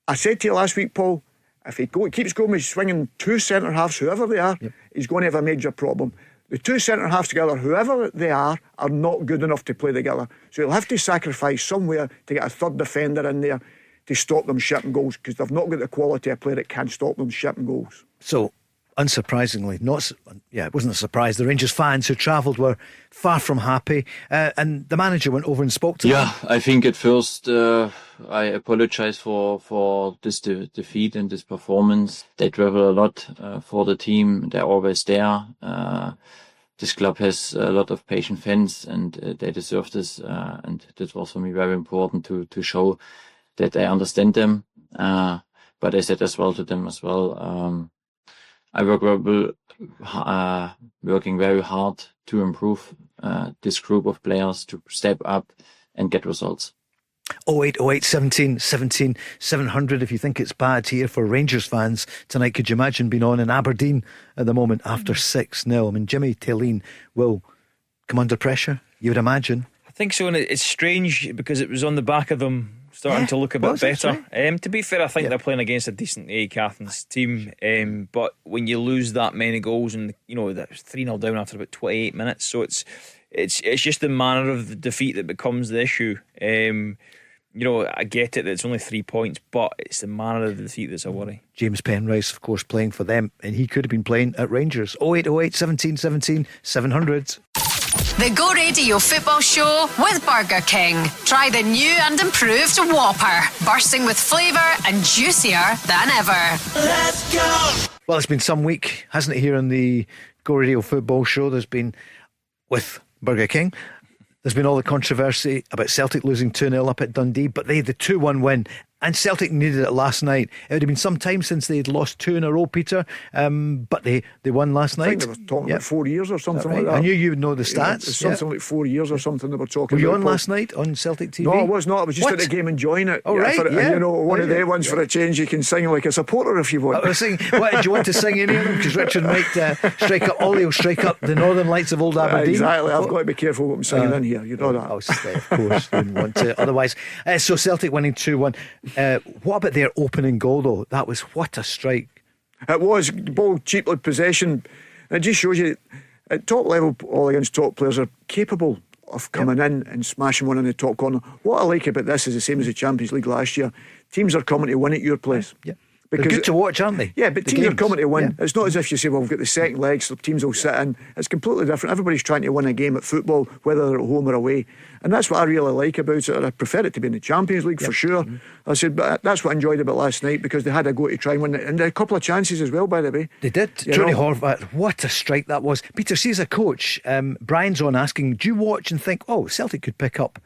I said to you last week, Paul, if he keeps going with swinging two centre halves, whoever they are, he's going to have a major problem. The two centre halves together, whoever they are not good enough to play together. So he'll have to sacrifice somewhere to get a third defender in there to stop them shipping goals, because they've not got the quality of player that can stop them shipping goals. So, unsurprisingly, it wasn't a surprise. The Rangers fans who travelled were far from happy, and the manager went over and spoke to them. I think at first I apologize for this defeat and this performance. They travel a lot for the team. They're always there. This club has a lot of patient fans, and they deserve this. And this was for me very important to show that I understand them. But I said as well to them as well. I working very hard to improve this group of players, to step up and get results. 0808 17 17 700 if you think it's bad here for Rangers fans tonight. Could you imagine being on in Aberdeen at the moment after 6-0? I mean, Jimmy Thelin will come under pressure, you would imagine. I think so, and it's strange because it was on the back of them starting to look a bit better. To be fair, I think they're playing against a decent AEK Athens team, but when you lose that many goals, and that was 3-0 down after about 28 minutes, so it's just the manner of the defeat that becomes the issue. I get it that it's only 3 points, but it's the manner of the defeat that's a worry. James Penrice, of course, playing for them, and he could have been playing at Rangers. 0808 17 17 700. The Go Radio Football Show with Burger King. Try the new and improved Whopper, bursting with flavour and juicier than ever. Let's go! Well, it's been some week, hasn't it, here on the Go Radio Football Show. There's been, with Burger King, there's been all the controversy about Celtic losing 2-0 up at Dundee, but they had the 2-1 win And Celtic needed it last night. It would have been some time since they'd lost 2 in a row, Peter, but they won last I night. think they were talking about 4 years or something like that. I knew you would know the stats. It's something like 4 years or something they were talking Were about. you on last night on Celtic TV? No, I was not. I was just What? at the game enjoying it. Oh, right, And, you know, one of yeah. the ones for a change, you can sing like a supporter if you want. I was saying, what, do you want to sing any of them? Because Richard might strike up, Ollie will strike up the Northern Lights of Old Aberdeen. Exactly. I've got to be careful what I'm singing in here. You know that. Oh, of course, you wouldn't want to. Otherwise, so Celtic winning 2-1. What about their opening goal, though? That was what a strike. It was ball cheaply possession. It just shows you at top level, all against top players are capable of coming in and smashing one in the top corner. What I like about this is the same as the Champions League last year. Teams are coming to win at your place. Yeah. They're good to watch, aren't they? Yeah, but The teams are games. coming to win. Yeah. It's not as if you say, well, we've got the second leg, so teams will sit in. It's completely different. Everybody's trying to win a game at football, whether they're at home or away. And that's what I really like about it. I prefer it to be in the Champions League for sure. I said, but that's what I enjoyed about last night, because they had a go to try and win it. And a couple of chances as well, by the way. They did. You Jody know? Horvath, what a strike that was. Peter, see, as a coach, Brian's on asking, do you watch and think, oh, Celtic could pick up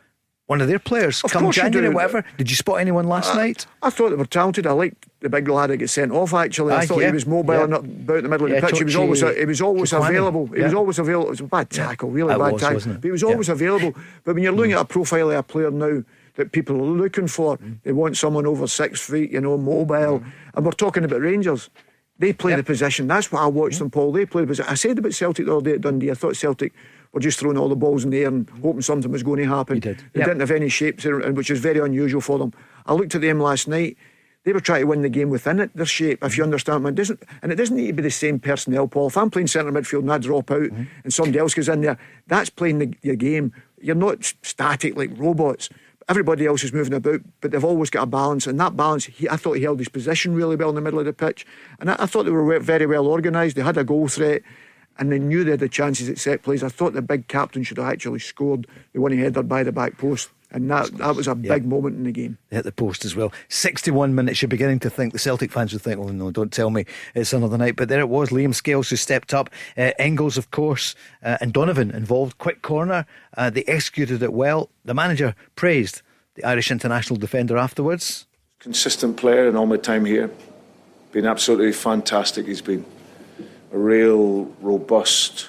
one of their players Of come course you January, do. whatever? Did you spot anyone last night? I thought they were talented. I liked the big lad that got sent off, actually. I thought yeah. he was mobile Yeah. and up about the middle of Yeah, the pitch. He was always Chukwueze. available. He was always available. It was a bad tackle, really It bad was, tackle. wasn't it? But he was always available. But when you're looking at a profile of a player now that people are looking for, they want someone over 6 feet, you know, mobile. And we're talking about Rangers. They play the position. That's what I watched them, Paul. They play the position. I said about Celtic the other day at Dundee, I thought Celtic were just throwing all the balls in the air and hoping something was going to happen. They didn't have any shapes, which is very unusual for them. I looked at them last night. They were trying to win the game within it, their shape, if you understand. It doesn't need to be the same personnel, Paul. If I'm playing centre midfield and I drop out and somebody else goes in there, that's playing your game. You're not static like robots. Everybody else is moving about, but they've always got a balance. And that balance, I thought he held his position really well in the middle of the pitch. And I thought they were very well organised. They had a goal threat, and they knew they had the chances at set plays. I thought the big captain should have actually scored the one he headed by the back post. And that was a big moment in the game. They hit the post as well. 61 minutes, you're beginning to think, the Celtic fans would think, oh no, don't tell me it's another night. But there it was, Liam Scales who stepped up, Engels of course, and Donovan involved. Quick corner, they executed it well. The manager praised the Irish international defender afterwards. Consistent player in all my time here. Been absolutely fantastic. He's been a real robust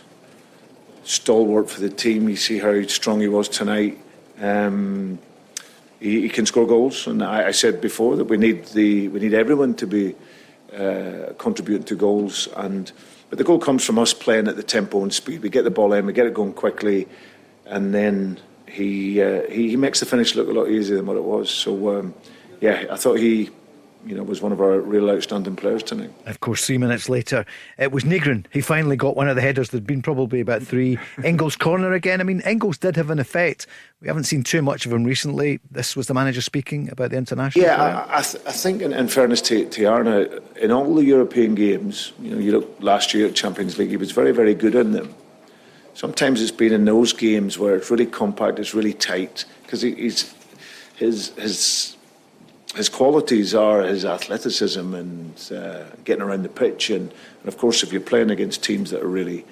stalwart for the team. You see how strong he was tonight. He can score goals, and I said before that we need everyone to be contributing to goals. But the goal comes from us playing at the tempo and speed. We get the ball in, we get it going quickly, and then he makes the finish look a lot easier than what it was. So I thought he was one of our real outstanding players tonight. Of course, 3 minutes later, it was Nygren. He finally got one of the headers. There'd been probably about 3. Engels' corner again. I mean, Engels did have an effect. We haven't seen too much of him recently. This was the manager speaking about the international. Yeah, I think in fairness to Arna, in all the European games, you look last year at Champions League, he was very, very good in them. Sometimes it's been in those games where it's really compact, it's really tight, because his qualities are his athleticism and getting around the pitch, and of course if you're playing against teams that are really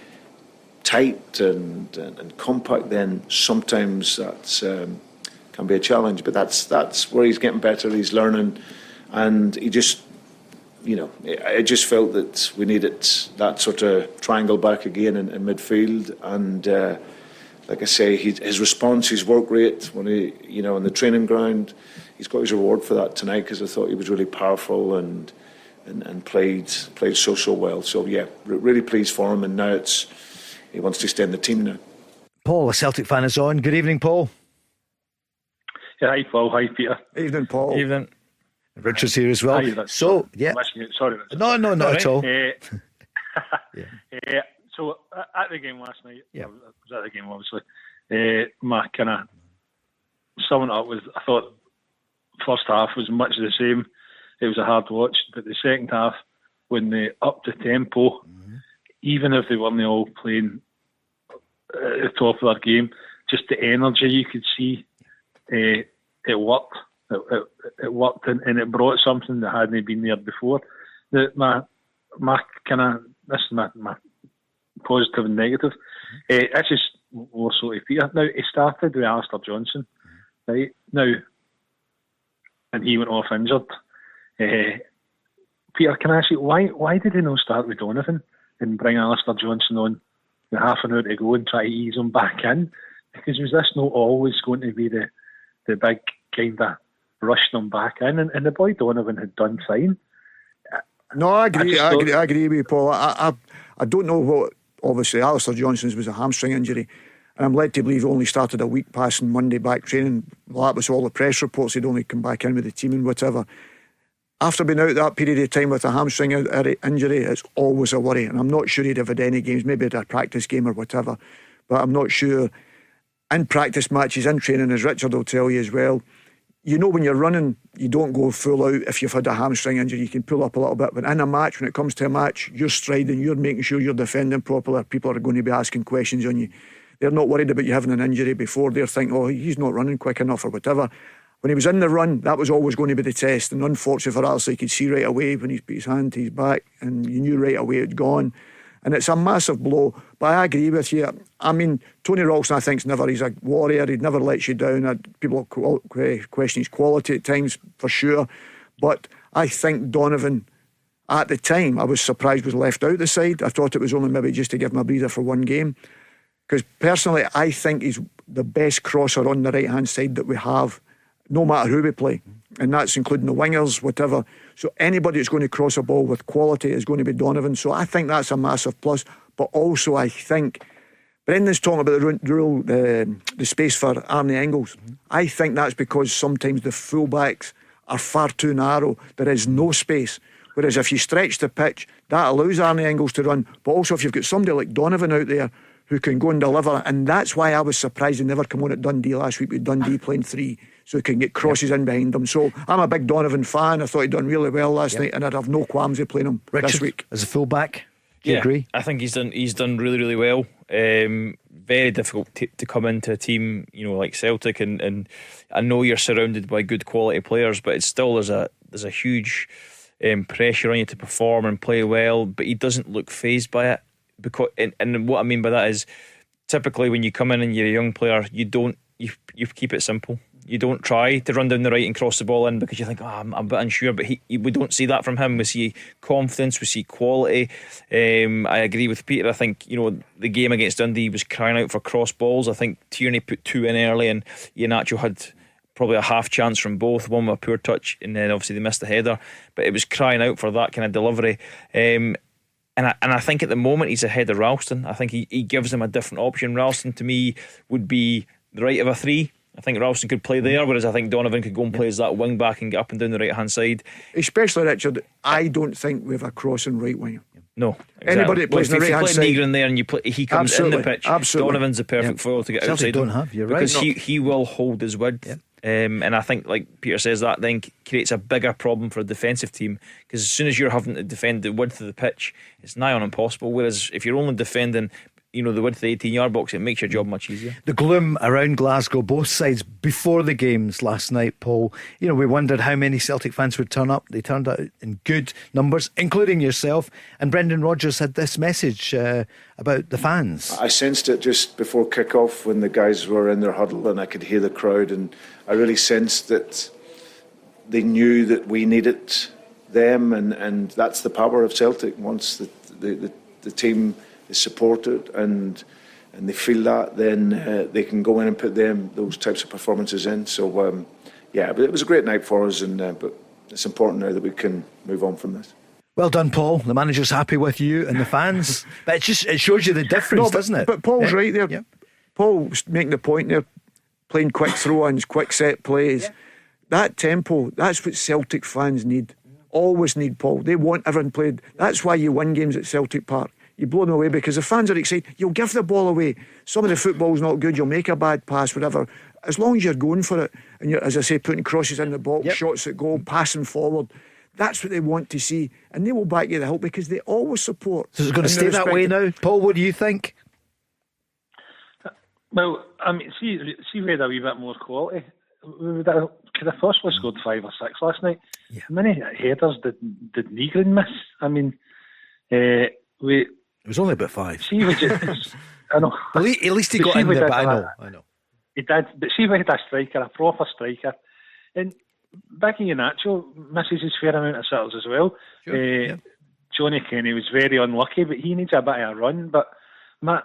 tight and compact, then sometimes that's can be a challenge. But that's where he's getting better. He's learning, and he just I just felt that we needed that sort of triangle back again in midfield, and like I say, his response, his work rate when he on the training ground. He's got his reward for that tonight, because I thought he was really powerful and played so well. So yeah, really pleased for him, and now he wants to stay in the team now. Paul, a Celtic fan, is on. Good evening, Paul. Yeah, hi Paul, hi Peter. Evening, Paul. Evening. Richard's here as well. Hi, so yeah, sorry. No, not at all. So at the game last night, yeah, I was at the game obviously. My kind of summing up was, I thought first half was much the same. It was a hard watch, but the second half, when they upped the tempo, even if they weren't all playing at the top of their game, just the energy you could see, it worked. It worked, and it brought something that hadn't been there before. My kind of, this is my positive and negative. It's just more so to Peter. Now, it started with Alistair Johnson, right? Now, and he went off injured. Peter, can I ask you, why did they not start with Donovan and bring Alistair Johnson on with half an hour to go and try to ease him back in? Because was this not always going to be the big kind of rushing him back in? And the boy Donovan had done fine. No, I agree. I agree with you, Paul. I don't know what. Obviously, Alistair Johnson's was a hamstring injury, and I'm led to believe he only started a week passing Monday back training. Well, that was all the press reports. He'd only come back in with the team and whatever. After being out that period of time with a hamstring injury, it's always a worry. And I'm not sure he'd have had any games. Maybe he'd had a practice game or whatever, but I'm not sure. In practice matches, in training, as Richard will tell you as well, you know when you're running, you don't go full out. If you've had a hamstring injury, you can pull up a little bit. But in a match, when it comes to a match, you're striding, you're making sure you're defending properly. People are going to be asking questions on you. They're not worried about you having an injury before. They're thinking, oh, he's not running quick enough or whatever. When he was in the run, that was always going to be the test. And unfortunately for Alistair, you could see right away when he put his hand to his back, and you knew right away it'd gone. And it's a massive blow. But I agree with you. I mean, Tony Ralston, I think, he's a warrior. He never lets you down. People question his quality at times, for sure. But I think Donovan, at the time, I was surprised was left out the side. I thought it was only maybe just to give him a breather for one game. Because personally, I think he's the best crosser on the right-hand side that we have, no matter who we play. And that's including the wingers, whatever. So anybody that's going to cross a ball with quality is going to be Donovan. So I think that's a massive plus. But also I think Brendan's talking about the space for Arnie Engels. I think that's because sometimes the fullbacks are far too narrow. There is no space. Whereas if you stretch the pitch, that allows Arnie Engels to run. But also if you've got somebody like Donovan out there who can go and deliver, and that's why I was surprised he never come on at Dundee last week with Dundee playing 3, so he can get crosses in behind them. So I'm a big Donovan fan. I thought he'd done really well last night, and I'd have no qualms of playing him Richard, this week. As a fullback, do you agree? I think he's done really, really well. Very difficult to come into a team, like Celtic, and I know you're surrounded by good quality players, but it's still there's a huge pressure on you to perform and play well. But he doesn't look fazed by it. Because and what I mean by that is, typically when you come in and you're a young player, you keep it simple. You don't try to run down the right and cross the ball in because you think, I'm a bit unsure. But we don't see that from him. We see confidence, we see quality. I agree with Peter. I think the game against Dundee was crying out for cross balls. I think Tierney put 2 in early, and Iheanacho had probably a half chance from both. One with a poor touch, and then obviously they missed the header. But it was crying out for that kind of delivery. And I think at the moment he's ahead of Ralston. I think he gives him a different option. Ralston to me would be the right of a 3. I think Ralston could play there, whereas I think Donovan could go and play as that wing back and get up and down the right hand side. Especially Richard, I don't think we have a crossing right winger. No, exactly. Anybody that plays on the right hand side, Negron there and he comes in the pitch. Absolutely. Donovan's the perfect foil to get outside. Don't have, you're because right. he will hold his width. Yeah. And I think, like Peter says, that then creates a bigger problem for a defensive team, because as soon as you're having to defend the width of the pitch, it's nigh on impossible. Whereas if you're only defending the width of the 18-yard box, it makes your job much easier. The gloom around Glasgow, both sides, before the games last night, Paul, we wondered how many Celtic fans would turn up. They turned out in good numbers, including yourself. And Brendan Rodgers had this message about the fans. I sensed it just before kick-off when the guys were in their huddle, and I could hear the crowd, and I really sensed that they knew that we needed them, and that's the power of Celtic. Once the team is supported and they feel that, then they can go in and put those types of performances in. So but it was a great night for us, but it's important now that we can move on from this. Well done, Paul. The manager's happy with you and the fans. But it shows you the difference, doesn't it? But Paul's right there. Yeah. Paul's making the point there, playing quick throw-ins, quick set plays. Yeah. That tempo, that's what Celtic fans need. Always need, Paul. They want everyone played. That's why you win games at Celtic Park. You blow them away because the fans are excited. You'll give the ball away. Some of the football's not good. You'll make a bad pass, whatever. As long as you're going for it, and you're, as I say, putting crosses in the box, shots at goal, passing forward, that's what they want to see. And they will back you the help because they always support. So it's going to stay that way now? Paul, what do you think? Well, I mean, see, we had a wee bit more quality. Could have possibly scored 5 or 6 last night. Yeah. How many headers did Negron miss? I mean, it was only about 5. See, I know. At least he got in there, but I know. He did, but see, we had a striker, a proper striker, and Biggie Nacho misses his fair amount of sittles as well. Johnny Kenny was very unlucky, but he needs a bit of a run. But my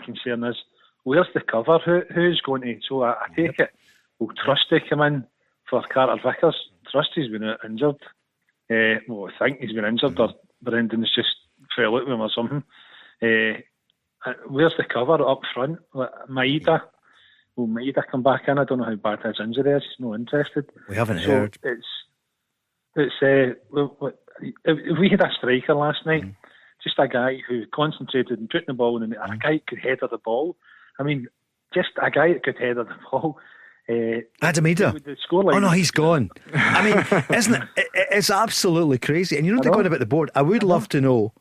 concern is, where's the cover? Who's going to? So I take it. Will Trusty come in for Carter-Vickers? Trusty's been injured. I think he's been injured, or Brendan's just fell out with him or something. Where's the cover up front? Maeda. Will Maeda come back in? I don't know how bad his injury is. He's not interested. We haven't heard. If we had a striker last night, just a guy who concentrated and putting the ball in, a guy who could header the ball. I mean, just a guy that could header the ball. Adam Ida. Oh no, he's gone. I mean, isn't it? It's absolutely crazy. And you know they're going about the board. I would love to know,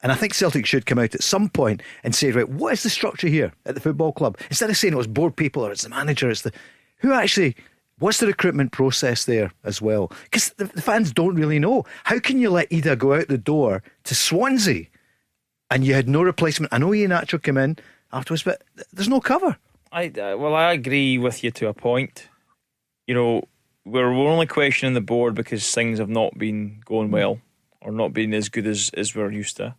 and I think Celtic should come out at some point and say, right, what is the structure here at the football club? Instead of saying it was board people or it's the manager, it's the what's the recruitment process there as well? Because the fans don't really know. How can you let Ida go out the door to Swansea and you had no replacement? I know Ian Nacho came in afterwards, but there's no cover. I agree with you to a point. You know, we're only questioning the board because things have not been going well or not been as good as we're used to.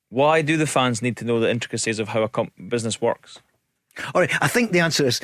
Why do the fans need to know the intricacies of how a business works? All right, I think the answer is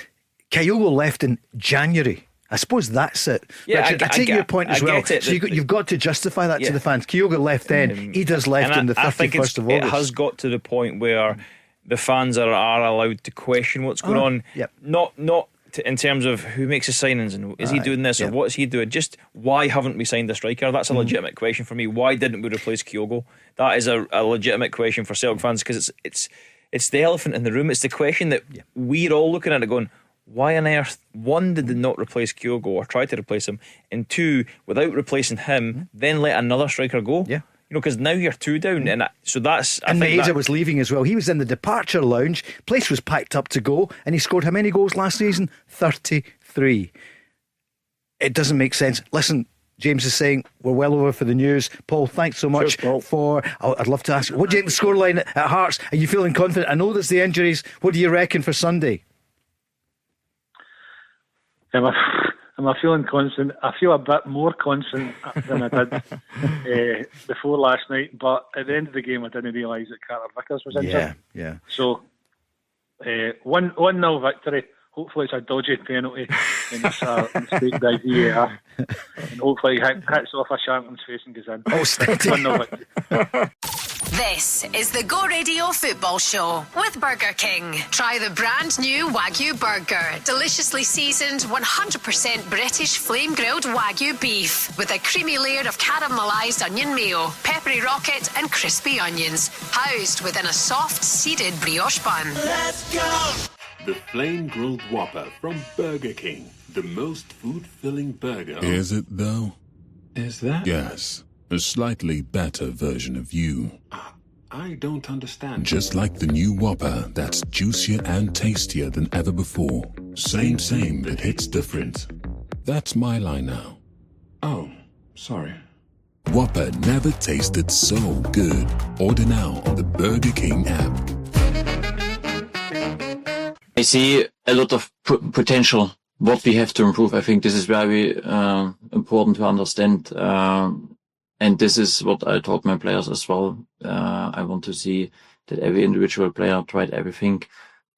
Kyogo left in January. I suppose that's it. Yeah, Richard, I take your point as well. So you've got to justify that to the fans. Kyogo left then. Ida's left on the 31st of August. It has got to the point where the fans are allowed to question what's going on. Yep. Not in terms of who makes the signings and is he doing this or what's he doing. Just why haven't we signed a striker? That's a legitimate question for me. Why didn't we replace Kyogo? That is a legitimate question for Celtic fans, because it's the elephant in the room. It's the question that we're all looking at it going, why on earth, one, did they not replace Kyogo or try to replace him, and two, without replacing him, then let another striker go? Yeah. You know, because now you're two down, and so that's. And Maeda was leaving as well. He was in the departure lounge. Place was packed up to go, and he scored how many goals last season? 33. It doesn't make sense. Listen, James is saying we're well over for the news. Paul, thanks so much for. I'd love to ask, what do you think the scoreline at Hearts? Are you feeling confident? I know there's the injuries. What do you reckon for Sunday? Am I feeling confident? I feel a bit more confident than I did before last night, but at the end of the game I didn't realise that Carter-Vickers was injured. Yeah. So 1-0 victory. Hopefully it's a dodgy penalty and it's a mistake by VAR, and hopefully it hits off a Shanklyn's face and goes in. 1-0 victory. This is the Go Radio Football Show with Burger King. Try the brand new Wagyu Burger. Deliciously seasoned, 100% British flame grilled Wagyu beef with a creamy layer of caramelised onion mayo, peppery rocket and crispy onions, housed within a soft seeded brioche bun. Let's go! The Flame Grilled Whopper from Burger King. The most food-filling burger. Is it though? Is that? Yes. A slightly better version of you. I don't understand. Just like the new Whopper that's juicier and tastier than ever before. Same, but hits different. That's my line now. Oh, sorry. Whopper never tasted so good. Order now on the Burger King app. I see a lot of potential, what we have to improve. I think this is very important to understand. And this is what I taught my players as well. I want to see that every individual player tried everything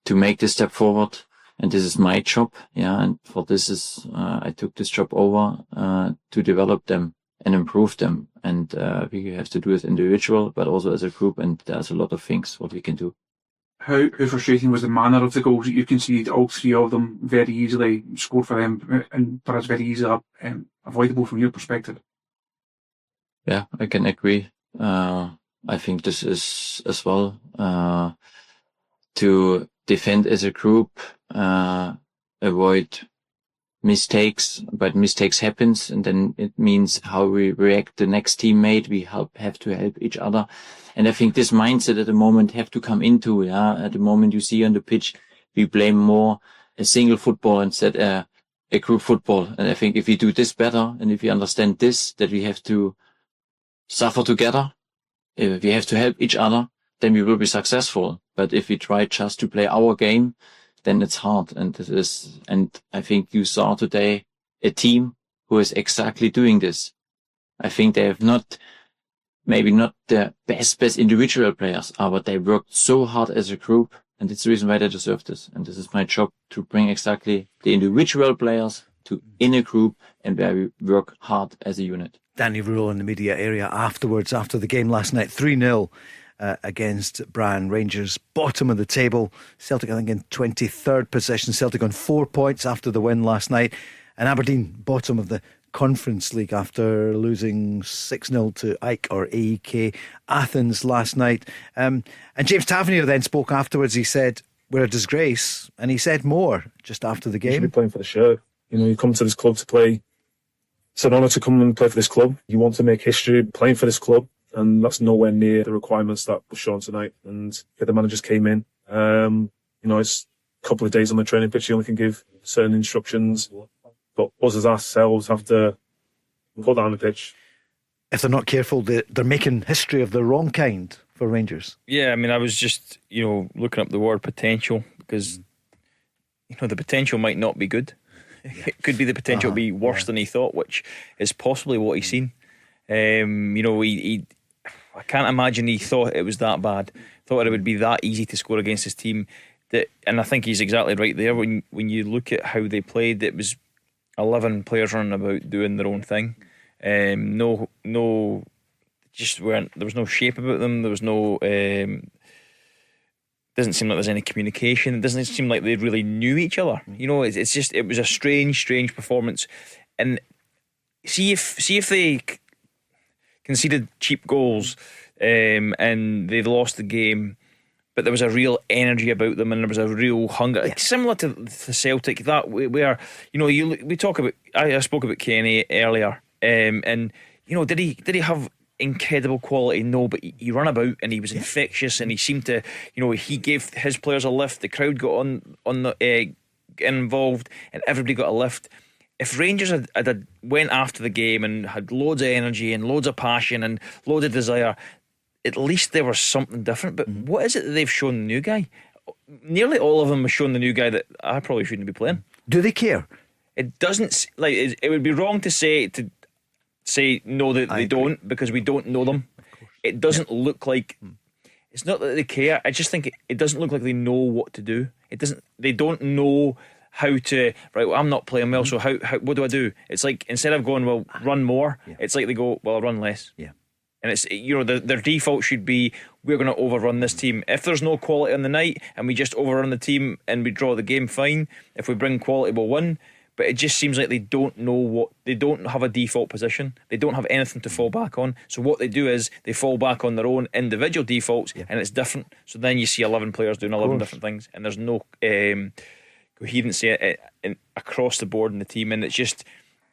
to make this step forward. And this is my job. Yeah. And for this I took this job over, to develop them and improve them. And, we have to do it individual, but also as a group. And there's a lot of things what we can do. How frustrating was the manner of the goals that you conceded? All three of them very easily scored for them, and perhaps very easily avoidable from your perspective. Yeah, I can agree. I think this is as well, to defend as a group, avoid mistakes, but mistakes happens, and then it means how we react the next teammate. We have to help each other. And I think this mindset at the moment have to come into, at the moment you see on the pitch, we blame more a single football instead a group football. And I think if we do this better, and if we understand this, that we have to suffer together, if we have to help each other, then we will be successful. But if we try just to play our game, then it's hard. And I think you saw today a team who is exactly doing this. I think they have maybe not the best individual players, but they worked so hard as a group, and it's the reason why they deserve this. And this is my job, to bring exactly the individual players in a group and where we work hard as a unit. Danny Rühl in the media area afterwards, after the game last night, 3-0 against Brann. Rangers bottom of the table, Celtic I think in 23rd position, Celtic on 4 points after the win last night, and Aberdeen bottom of the Conference League after losing 6-0 to AEK Athens last night. And James Tavernier then spoke afterwards. He said, we're a disgrace, and he said more just after the game. You should be playing for the shirt. You know, you come to this club to play. It's an honour to come and play for this club. You want to make history playing for this club, and that's nowhere near the requirements that were shown tonight. And the managers came in. You know, it's a couple of days on the training pitch. You only can give certain instructions. But us as ourselves have to put that on the pitch. If they're not careful, they're making history of the wrong kind for Rangers. Yeah, I mean, I was just, looking up the word potential, because, the potential might not be good. It could be the potential to be worse than he thought, which is possibly what he's seen. He I can't imagine he thought it was that bad. Thought it would be that easy to score against his team. And I think he's exactly right there. When you look at how they played, it was 11 players running about doing their own thing. Just weren't. There was no shape about them. There was no. Doesn't seem like there's any communication. It doesn't seem like they really knew each other. It's just, it was a strange performance. And see if they conceded cheap goals, and they lost the game, but there was a real energy about them, and there was a real hunger, similar to Celtic. That where we talk about. I spoke about Kenny earlier, and did he have incredible quality? No, but he ran about and he was infectious, and he seemed to, he gave his players a lift. The crowd got on the involved, and everybody got a lift. If Rangers had went after the game and had loads of energy and loads of passion and loads of desire, at least there was something different. But what is it that they've shown the new guy? Nearly all of them have shown the new guy that I probably shouldn't be playing. Do they care? It doesn't, like, it would be wrong to say no, that they don't, because we don't know them. It doesn't look like, it's not that they care. I just think it doesn't look like they know what to do. They don't know how to, right, well, I'm not playing well, so how what do I do? It's like, instead of going, well, run more, it's like they go, well, I'll run less. Yeah. And it's, their default should be, we're going to overrun this team. If there's no quality on the night and we just overrun the team and we draw the game, fine. If we bring quality, we'll win. But it just seems like they don't know they don't have a default position. They don't have anything to fall back on. So what they do is they fall back on their own individual defaults, and it's different. So then you see 11 players doing 11 different things, and there's no coherency across the board in the team. And it's just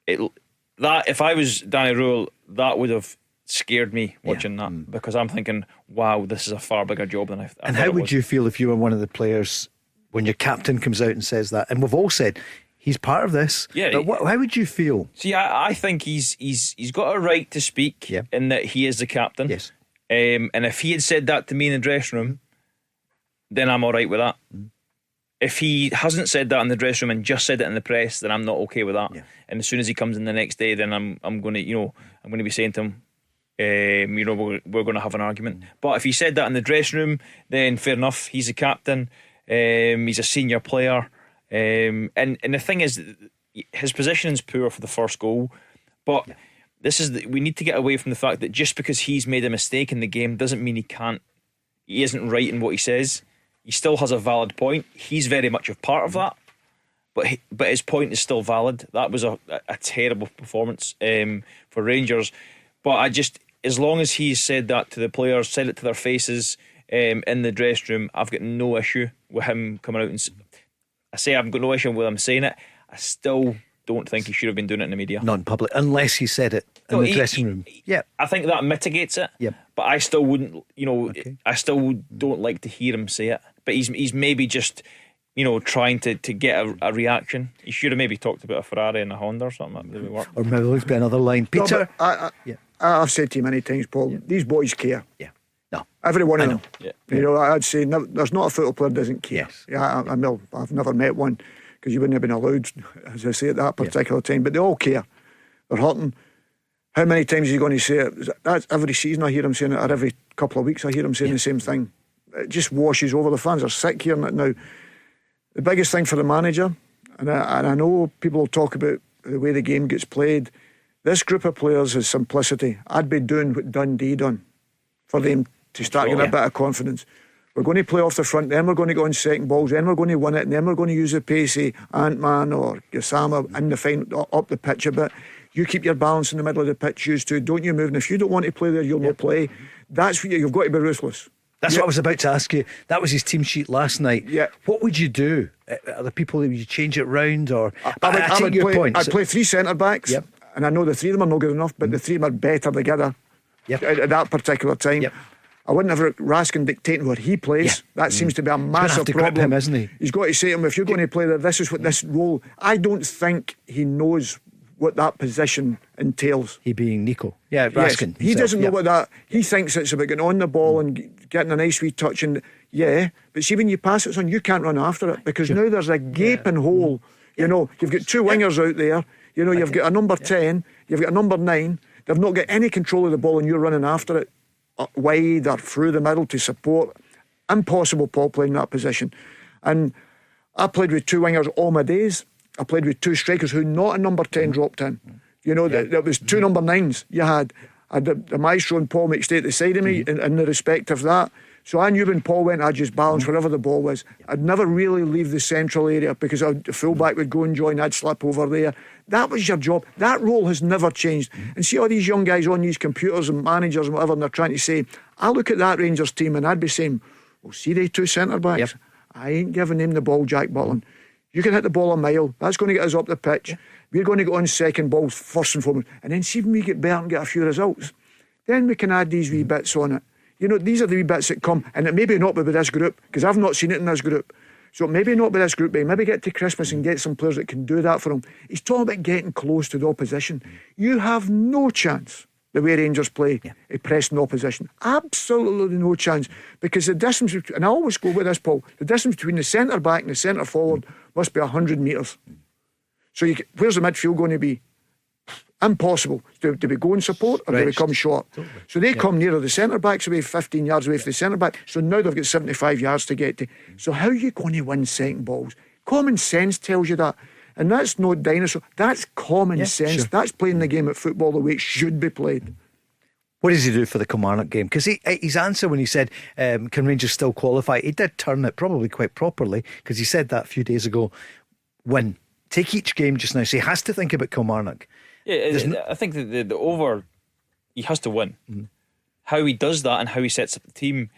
that if I was Danny Rühl, that would have scared me watching that, because I'm thinking, wow, this is a far bigger job than I thought. And how would you feel if you were one of the players when your captain comes out and says that? And we've all said he's part of this. Yeah. But how would you feel? See, I think he's got a right to speak in that he is the captain. Yes. And if he had said that to me in the dressing room, then I'm all right with that. If he hasn't said that in the dressing room and just said it in the press, then I'm not okay with that. And as soon as he comes in the next day, then I'm going to be saying to him, we're going to have an argument. But if he said that in the dressing room, then fair enough. He's the captain. He's a senior player. And the thing is, his positioning's poor for the first goal, but we need to get away from the fact that just because he's made a mistake in the game doesn't mean he isn't right in what he says. He still has a valid point. He's very much a part of that, but his point is still valid. That was a terrible performance for Rangers, but as long as he's said that to the players, said it to their faces in the dressing room, I've got no issue with him coming out and I've got no issue with him saying it. I still don't think he should have been doing it in the media. Not in public, unless he said it in the dressing room. Yeah, I think that mitigates it. Yeah, but I still wouldn't. I still don't like to hear him say it. But he's maybe just trying to get a reaction. He should have maybe talked about a Ferrari and a Honda or something. That really worked. Or maybe there's been another line. Peter, I've said to you many times, Paul, these boys care. Yeah. No, every one of them. Yeah. I'd say there's not a football player that doesn't care. Yes. Yeah, I've never met one. because you wouldn't have been allowed, as I say, at that particular time. But they all care. They're hurting. How many times are you going to say it? That's every season I hear him saying it, or every couple of weeks I hear him saying the same thing. It just washes over. The fans are sick hearing it now. The biggest thing for the manager, and I know people will talk about the way the game gets played, this group of players is simplicity. I'd be doing what Dundee done for them to start getting a bit of confidence. We're going to play off the front, then we're going to go on second balls, then we're going to win it, and then we're going to use the pacey Ant-Man or Osama in the final, up the pitch a bit. You keep your balance in the middle of the pitch, used to. Don't you move. And if you don't want to play there, you'll not play. That's what you've got to be ruthless. That's what I was about to ask you. That was his team sheet last night. Yeah. What would you do? Are the people, would you change it round? Or I take your point. I'd play three centre backs, and I know the three of them are not good enough, but the three of them are better together at that particular time. I wouldn't have Raskin dictating where he plays. That seems to be a massive problem. Grip him, isn't he? He's got to say to him, if you're going to play there, this is what this role. I don't think he knows what that position entails. He being Nico. Yeah, Raskin. He doesn't know what that. He thinks it's about getting on the ball and getting a nice wee touch. And but see, when you pass it on, you can't run after it because now there's a gaping hole. You know, you've got two wingers out there. You know, you've got a number 10, you've got a number 9. They've not got any control of the ball, and you're running after it wide or through the middle to support. Impossible Paul playing that position. And I played with two wingers all my days. I played with two strikers who not a number 10 dropped in. You know, there was two number 9s you had. I had the maestro and Paul McStay at the side of me in the respect of that. So I knew when Paul went, I'd just balance wherever the ball was. I'd never really leave the central area because the fullback would go and join, I'd slip over there. That was your job. That role has never changed. And see all these young guys on these computers and managers and whatever, and they're trying to say, I look at that Rangers team and I'd be saying, well, see they two centre-backs? I ain't giving them the ball, Jack Butland. You can hit the ball a mile. That's going to get us up the pitch. We're going to go on second balls first and foremost. And then see when we get better and get a few results. Then we can add these wee bits on it. You know, these are the wee bits that come. And it maybe not be with this group, because I've not seen it in this group. So maybe not with this group, but maybe get to Christmas and get some players that can do that for him. He's talking about getting close to the opposition. You have no chance, the way Rangers play, at pressing the opposition. Absolutely no chance. Because the distance, and I always go with this, Paul, the distance between the centre-back and the centre-forward must be 100 metres. So where's the midfield going to be? Impossible. Do we go and support or do we come short? So they come nearer. The centre-back's away 15 yards away from the centre-back. So now they've got 75 yards to get to. So how are you going to win second balls? Common sense tells you that. And that's no dinosaur. That's common sense. Sure. That's playing the game of football the way it should be played. What does he do for the Kilmarnock game? Because his answer when he said, can Rangers still qualify? He did turn it probably quite properly, because he said that a few days ago. Win. Take each game just now. So he has to think about Kilmarnock. Yeah, I think that the over, he has to win. How he does that and how he sets up the team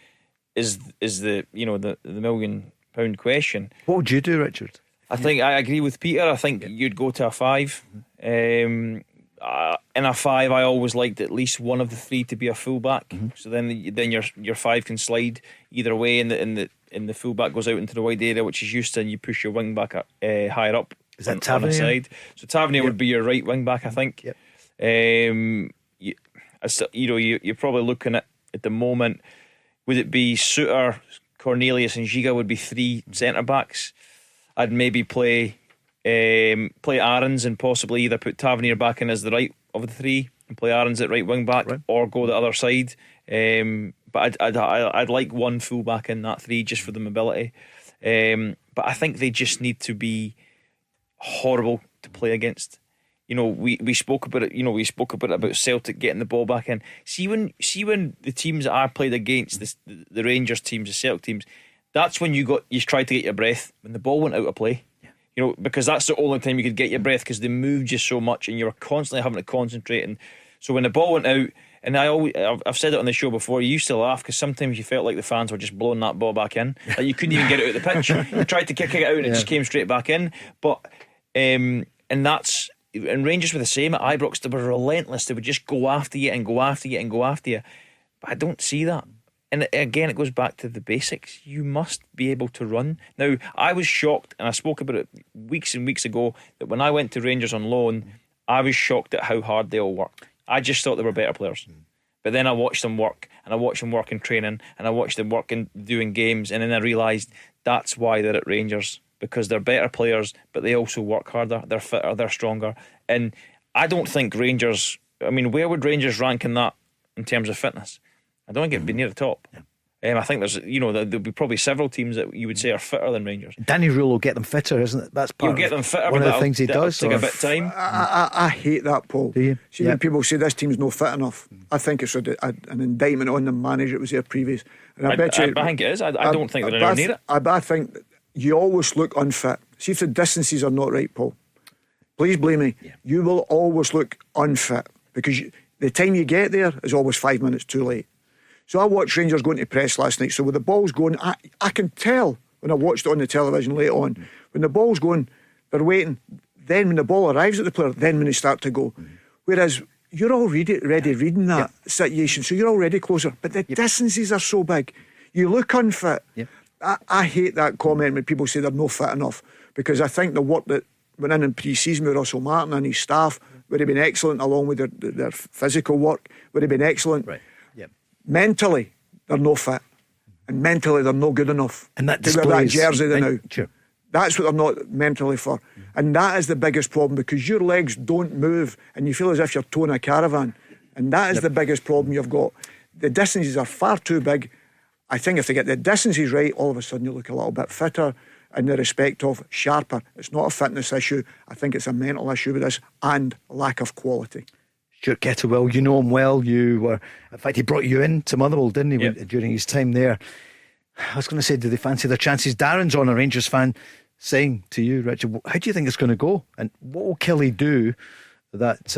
is the the £1 million question. What would you do, Richard? I think I agree with Peter. I think you'd go to a 5. In a 5, I always liked at least one of the 3 to be a fullback. So then your 5 can slide either way, and the fullback goes out into the wide area, which is used to, and you push your wing back higher up. Is that Tavernier? On the side? So Tavernier would be your right wing back, I think. You're probably looking at the moment. Would it be Suter, Cornelius, and Giga would be 3 centre backs? I'd maybe play Aarons and possibly either put Tavernier back in as the right of the 3 and play Aarons at right wing back, or go the other side. But I'd like one full back in that 3 just for the mobility. But I think they just need to be horrible to play against. We spoke about it. We spoke about Celtic getting the ball back in. See when the teams that I played against, the Rangers teams, the Celtic teams, that's when you tried to get your breath when the ball went out of play. Because that's the only time you could get your breath, because they moved you so much and you were constantly having to concentrate. And so when the ball went out, and I've said it on the show before, you used to laugh because sometimes you felt like the fans were just blowing that ball back in. Like you couldn't even get it out of the pitch. You tried to kick it out and it just came straight back in. But and Rangers were the same at Ibrox. They were relentless. They would just go after you and go after you and go after you. But I don't see that. And again, it goes back to the basics. You must be able to run. Now, I was shocked, and I spoke about it weeks and weeks ago, that when I went to Rangers on loan, I was shocked at how hard they all worked. I just thought they were better players. But then I watched them work, and I watched them work in training, and I watched them work in doing games, and then I realised that's why they're at Rangers. because they're better players, but they also work harder, they're fitter, they're stronger. And I don't think Rangers, I mean, where would Rangers rank in that in terms of fitness? I don't think it'd be near the top. I think there's, there'll be probably several teams that you would say are fitter than Rangers. Danny Rühl will get them fitter, isn't it? That's part He'll get them fitter, one but of the things he does. Take a bit of time. I hate that, Paul. Do you? See, when people say this team's not fit enough, I think it's an indictment on the manager that was there previous. And I bet you, I think it is. I don't think they're anywhere near it. I think you always look unfit. See if the distances are not right, Paul. Please believe me. You will always look unfit because the time you get there is always 5 minutes too late. So I watched Rangers going to press last night. So with the ball's going, I can tell when I watched it on the television late on, when the ball's going, they're waiting. Then when the ball arrives at the player, then when they start to go. Whereas you're already reading that situation, so you're already closer. But the distances are so big. You look unfit. I hate that comment when people say they're not fit enough, because I think the work that went in pre-season with Russell Martin and his staff would have been excellent, along with their physical work would have been excellent. Right. Mentally, they're no fit, and mentally they're no good enough. And that to wear that displays jersey they now. Sure. That's what they're not mentally for, and that is the biggest problem, because your legs don't move, and you feel as if you're towing a caravan, and that is the biggest problem you've got. The distances are far too big. I think if they get the distances right, all of a sudden you look a little bit fitter, in the respect of sharper. It's not a fitness issue. I think it's a mental issue with this, and lack of quality. Stuart Kettlewell, you know him well. You were, in fact, he brought you in to Motherwell, didn't he, during his time there? I was going to say, do they fancy their chances? Darren's on, a Rangers fan, saying to you, Richard, how do you think it's going to go? And what will Kelly do that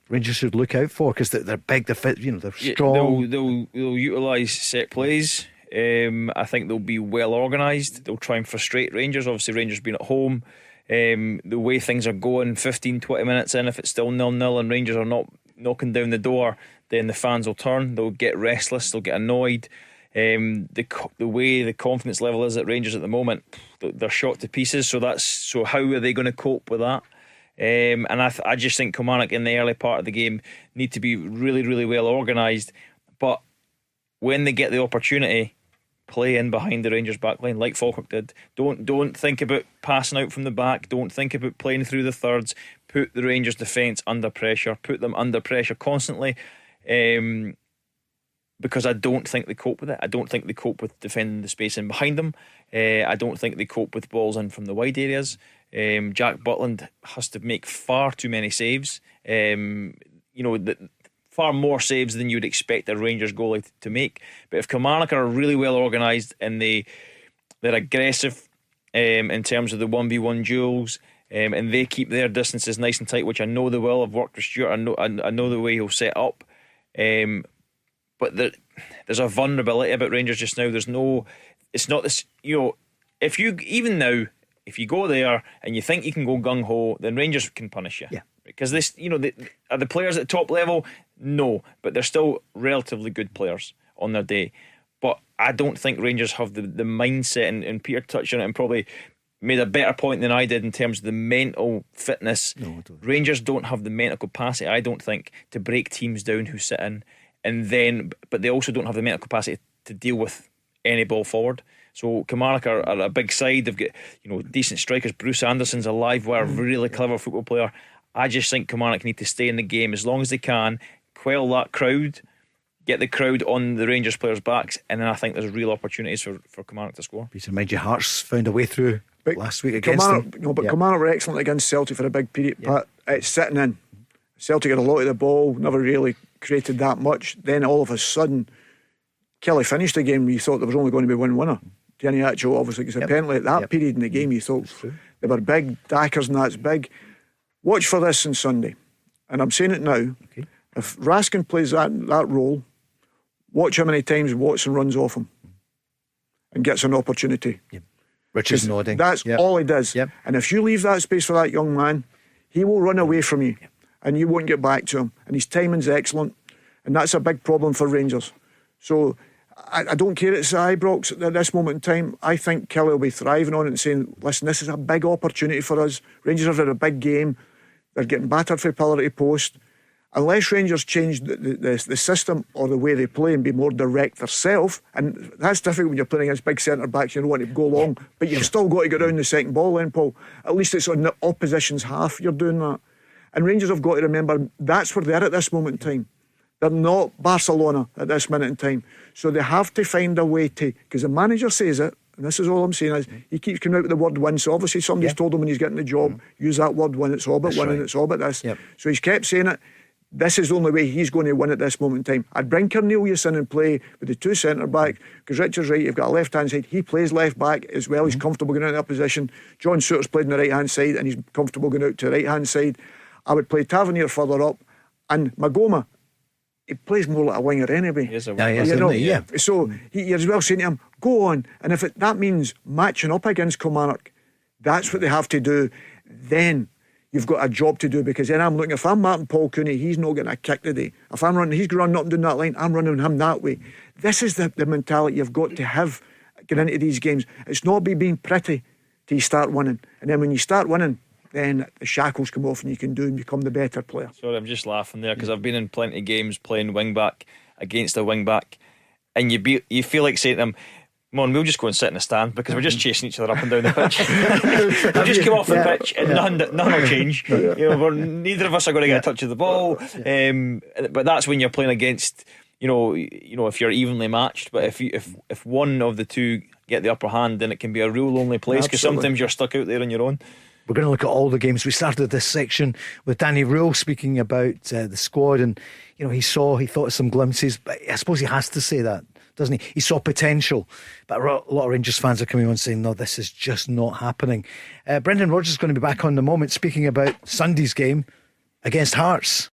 Rangers should look out for? Because they're big, they're fit, they're strong. They'll utilise set plays. I think they'll be well organised. They'll try and frustrate Rangers. Obviously, Rangers being at home. The way things are going, 15-20 minutes in, if it's still 0-0 and Rangers are not knocking down the door, then the fans will turn. They'll get restless, they'll get annoyed. The way the confidence level is at Rangers at the moment, they're shot to pieces. So how are they going to cope with that? And I just think Kilmarnock in the early part of the game need to be really, really well organised. But when they get the opportunity, play in behind the Rangers backline like Falkirk did. Don't think about passing out from the back. Don't think about playing through the thirds. Put the Rangers defence under pressure. Put them under pressure constantly, because I don't think they cope with it. I don't think they cope with defending the space in behind them. I don't think they cope with balls in from the wide areas. Jack Butland has to make far too many saves. Far more saves than you would expect a Rangers goalie to make. But if Kilmarnock are really well organised and they're aggressive in terms of the 1v1 duels, and they keep their distances nice and tight, which I know they will. I've worked with Stuart. I know the way he'll set up. But there's a vulnerability about Rangers just now. It's not this. If you go there and you think you can go gung ho, then Rangers can punish you. Yeah. Because are the players at the top level? No, but they're still relatively good players on their day. But I don't think Rangers have the mindset, and Peter touched on it and probably made a better point than I did in terms of the mental fitness. No, I don't. Rangers don't have the mental capacity, I don't think, to break teams down who sit in, but they also don't have the mental capacity to deal with any ball forward. So Kilmarnock are a big side. They've got decent strikers. Bruce Anderson's a live wire, really clever football player. I just think Kilmarnock need to stay in the game as long as they can, quell that crowd, get the crowd on the Rangers players' backs, and then I think there's real opportunities for Kilmarnock to score. Peter, mind you, Hearts found a way through last week against them. Kilmarnock were excellent against Celtic for a big period, but it's sitting in. Celtic had a lot of the ball, never really created that much. Then all of a sudden, Kelly finished the game. You thought there was only going to be one winner. Danny Atcho obviously gets a penalty at that period in the game. You thought they were big, Dackers, and that's big. Watch for this on Sunday, and I'm saying it now. Okay. If Raskin plays that role, watch how many times Watson runs off him and gets an opportunity. Yep. Richard's nodding. That's all he does. Yep. And if you leave that space for that young man, he will run away from you, and you won't get back to him. And his timing's excellent, and that's a big problem for Rangers. So I don't care it's Ibrox at this moment in time. I think Kelly will be thriving on it and saying, listen, this is a big opportunity for us. Rangers have had a big game. They're getting battered for pillar to post. unless Rangers change the system or the way they play and be more direct themselves, and that's difficult when you're playing against big centre backs. You don't want to go long, but you've still got to get around the second ball then, Paul. At least it's on the opposition's half you're doing that. And Rangers have got to remember that's where they're at this moment in time. They're not Barcelona at this minute in time. So they have to find a way to, because the manager says it, and this is all I'm saying, is he keeps coming out with the word win. So obviously somebody's told him when he's getting the job, use that word win. It's all about winning, right. It's all about this. So he's kept saying it. This is the only way he's going to win at this moment in time. I'd bring Cornelius in and play with the two centre back, because Richard's right, you've got a left hand side. He plays left back as well. He's comfortable going out in that position. John Souttar's played on the right hand side and he's comfortable going out to the right hand side. I would play Tavernier further up, and Magoma, he plays more like a winger anyway. He is a winger. So you're as well saying to him, go on, and if that means matching up against Kilmarnock, that's what they have to do. Then you've got a job to do, because then I'm looking, if I'm Martin Paul Cooney, he's not getting a kick today. If I'm running, he's running up and down that line, I'm running him that way. This is the mentality you've got to have getting into these games. It's not being pretty till you start winning, and then when you start winning, then the shackles come off and you can do and become the better player. Sorry, I'm just laughing there because I've been in plenty of games playing wing back against a wing back, and you feel like saying to them, come on, we'll just go and sit in the stand because we're just chasing each other up and down the pitch. We'll just come off the pitch and nothing will change. Neither of us are going to get a touch of the ball. But that's when you're playing against, if you're evenly matched. But if one of the two get the upper hand, then it can be a real lonely place, because sometimes you're stuck out there on your own. We're going to look at all the games. We started this section with Danny Rühl speaking about the squad, and he thought of some glimpses, but I suppose he has to say that, doesn't he? He saw potential, but a lot of Rangers fans are coming on saying, no, this is just not happening. Brendan Rodgers is going to be back on in a moment, speaking about Sunday's game against Hearts.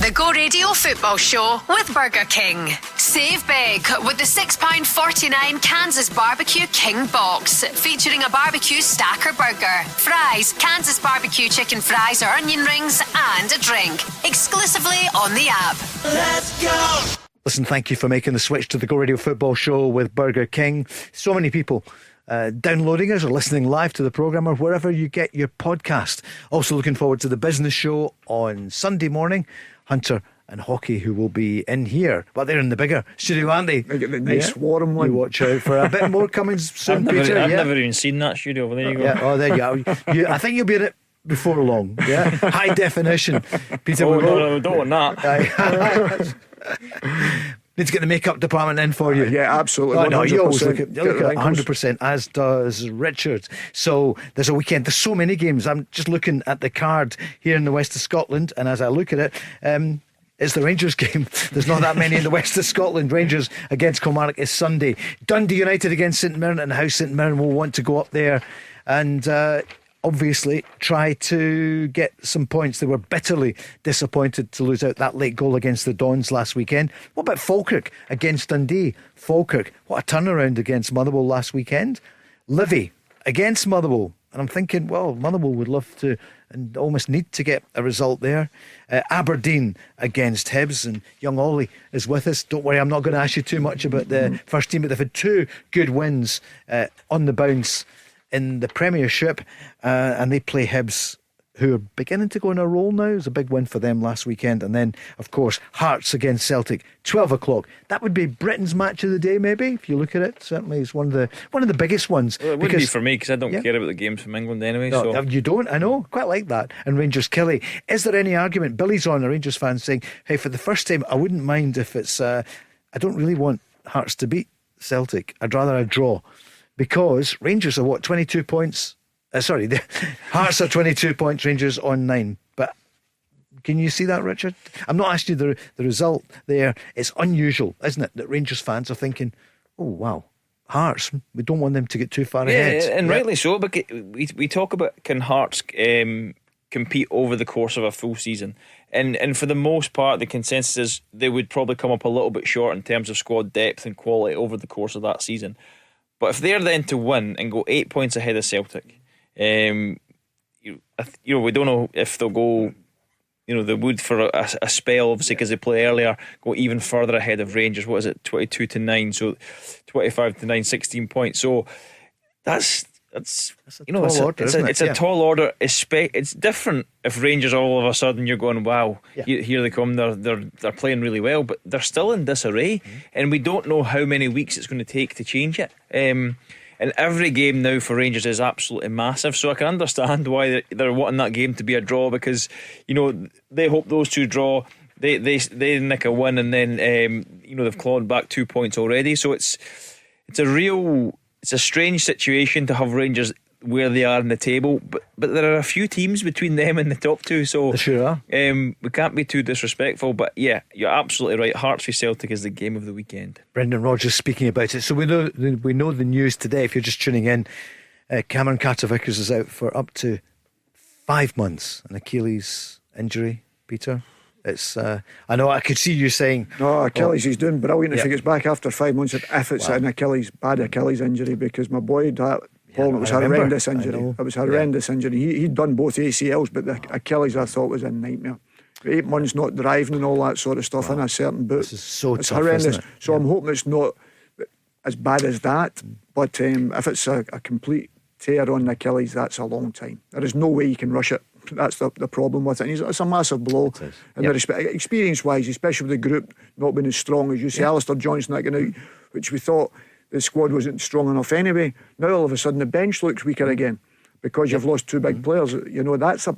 The Go Radio Football Show with Burger King. Save big with the £6.49 Kansas Barbecue King Box, featuring a barbecue stacker burger, fries, Kansas barbecue chicken fries or onion rings, and a drink. Exclusively on the app. Let's go! Listen, thank you for making the switch to the Go Radio Football Show with Burger King. So many people downloading us or listening live to the programme or wherever you get your podcast. Also looking forward to the business show on Sunday morning. Hunter and Hockey, who will be in here. Well, they're in the bigger studio, aren't they? They get the nice warm one. You watch out for a bit more coming soon, Peter. I've never even seen that studio. Well, there you go. Yeah. Oh, there you are. I think you'll be in it before long. Yeah, high definition. Peter, no, don't want that. Need to get the makeup department in for you. Yeah, absolutely. Oh, no, you always look at 100%, as does Richard. So there's a weekend. There's so many games. I'm just looking at the card here in the west of Scotland, and as I look at it, it's the Rangers game. There's not that many in the west of Scotland. Rangers against Kilmarnock is Sunday. Dundee United against St Mirren, and how St Mirren will want to go up there and obviously try to get some points. They were bitterly disappointed to lose out that late goal against the Dons last weekend. What about Falkirk against Dundee? Falkirk, what a turnaround against Motherwell last weekend. Livy against Motherwell, and I'm thinking, well, Motherwell would love to and almost need to get a result there. Aberdeen against Hibs, and young Ollie is with us. Don't worry, I'm not going to ask you too much about the first team, but they've had two good wins on the bounce in the Premiership, and they play Hibs, who are beginning to go in a roll now. It was a big win for them last weekend. And then, of course, Hearts against Celtic, 12 o'clock. That would be Britain's match of the day, maybe, if you look at it. Certainly it's one of the biggest ones. Well, it wouldn't be for me, because I don't care about the games from England anyway. No, so. You don't? I know, quite like that. And Rangers Killie. Is there any argument? Billy's on, a Rangers fan, saying, hey, for the first time, I wouldn't mind if it's I don't really want Hearts to beat Celtic. I'd rather a draw, because Rangers are 22 points. The Hearts are 22 points, Rangers on 9. But can you see that, Richard? I'm not asking you the result there. It's unusual, isn't it, that Rangers fans are thinking, oh wow, Hearts, we don't want them to get too far ahead. And rightly so, because we talk about, can Hearts compete over the course of a full season, and for the most part the consensus is they would probably come up a little bit short in terms of squad depth and quality over the course of that season. But if they're then to win and go 8 points ahead of Celtic, we don't know if they'll go, they would for a spell, obviously, because they play earlier, go even further ahead of Rangers. What is it, 22 to 9, so 25 to 9, 16 points. So that's That's a you know, tall order, isn't it? it's a tall order. It's different if Rangers all of a sudden you're going, wow, here they come. They're playing really well, but they're still in disarray, and we don't know how many weeks it's going to take to change it. And every game now for Rangers is absolutely massive. So I can understand why they're wanting that game to be a draw, because you know they hope those two draw. They nick a win, and then you know they've clawed back 2 points already. So it's a strange situation to have Rangers where they are in the table, but there are a few teams between them and the top two, so they sure are. We can't be too disrespectful, but yeah, you're absolutely right. Hearts v Celtic is the game of the weekend. Brendan Rodgers speaking about it. So we know the news today. If you're just tuning in, Cameron Carter-Vickers is out for up to 5 months, an Achilles injury. Peter, it's I know I could see you saying no, Achilles, he's doing brilliant if he gets back after 5 months, if it's an bad Achilles injury, because my boy Paul, it was horrendous injury. It was horrendous injury. He'd done both ACLs, but the Achilles I thought was a nightmare. 8 months not driving and all that sort of stuff in a certain boot. This is so it's tough, horrendous. isn't it? So I'm hoping it's not as bad as that, but if it's a complete tear on the Achilles, that's a long time. There is no way you can rush it. That's the problem with it. And it's a massive blow. And experience-wise, especially with the group not being as strong as you say, Alistair Johnson not getting out, which we thought the squad wasn't strong enough anyway. Now all of a sudden the bench looks weaker again because you've lost 2 big players. You know, that's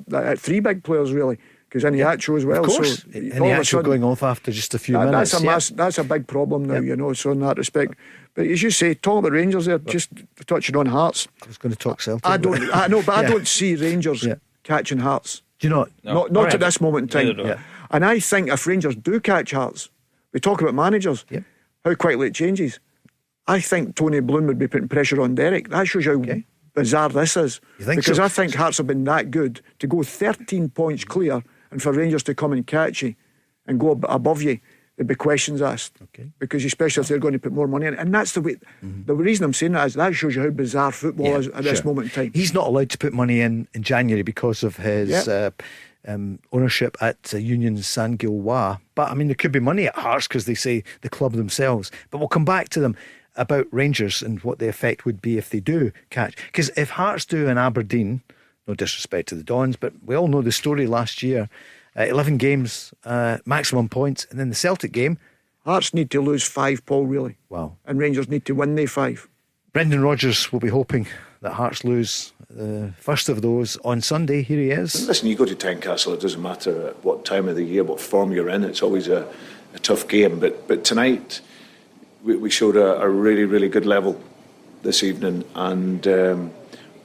3 big players really, because Iniacho as well. Of course, so Iniacho going off after just a few minutes. That's a big problem now, you know, so in that respect. But as you say, talking about Rangers there, just touching on Hearts. I was going to talk Celtic. I don't see Rangers catching Hearts. Do you not? No. Not at this moment in time. And I think if Rangers do catch Hearts, we talk about managers, how quickly it changes. I think Tony Bloom would be putting pressure on Derek. That shows how bizarre this is. You think because so? I think Hearts have been that good to go 13 points clear, and for Rangers to come and catch you and go above you, there'd be questions asked. Because especially if they're going to put more money in. And that's the way. The reason I'm saying that is that shows you how bizarre football is at this moment in time. He's not allowed to put money in January because of his ownership at Union Saint-Gilloise. But I mean, there could be money at Hearts because they say the club themselves. But we'll come back to them about Rangers and what the effect would be if they do catch. Because if Hearts do an Aberdeen, no disrespect to the Dons, but we all know the story last year. 11 games, maximum points, and then the Celtic game. Hearts need to lose 5, Paul, really. Wow. And Rangers need to win their 5. Brendan Rodgers will be hoping that Hearts lose the first of those on Sunday. Here he is. Listen, you go to Tynecastle, it doesn't matter at what time of the year, what form you're in, it's always a tough game. But tonight, we showed a really, really good level this evening, and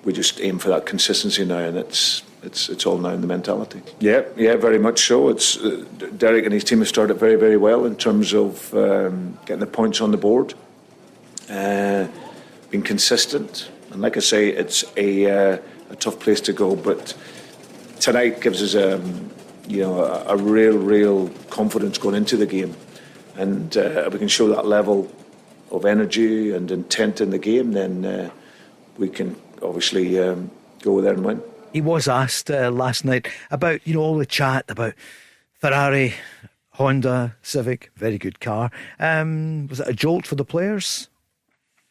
we just aim for that consistency now, and it's all now in the mentality. Yeah, very much so. It's Derek and his team have started very, very well in terms of getting the points on the board, being consistent, and like I say, it's a tough place to go. But tonight gives us a real confidence going into the game, and if we can show that level of energy and intent in the game, then we can obviously go there and win. He was asked last night about all the chat about Ferrari, Honda, Civic, very good car. Was it a jolt for the players?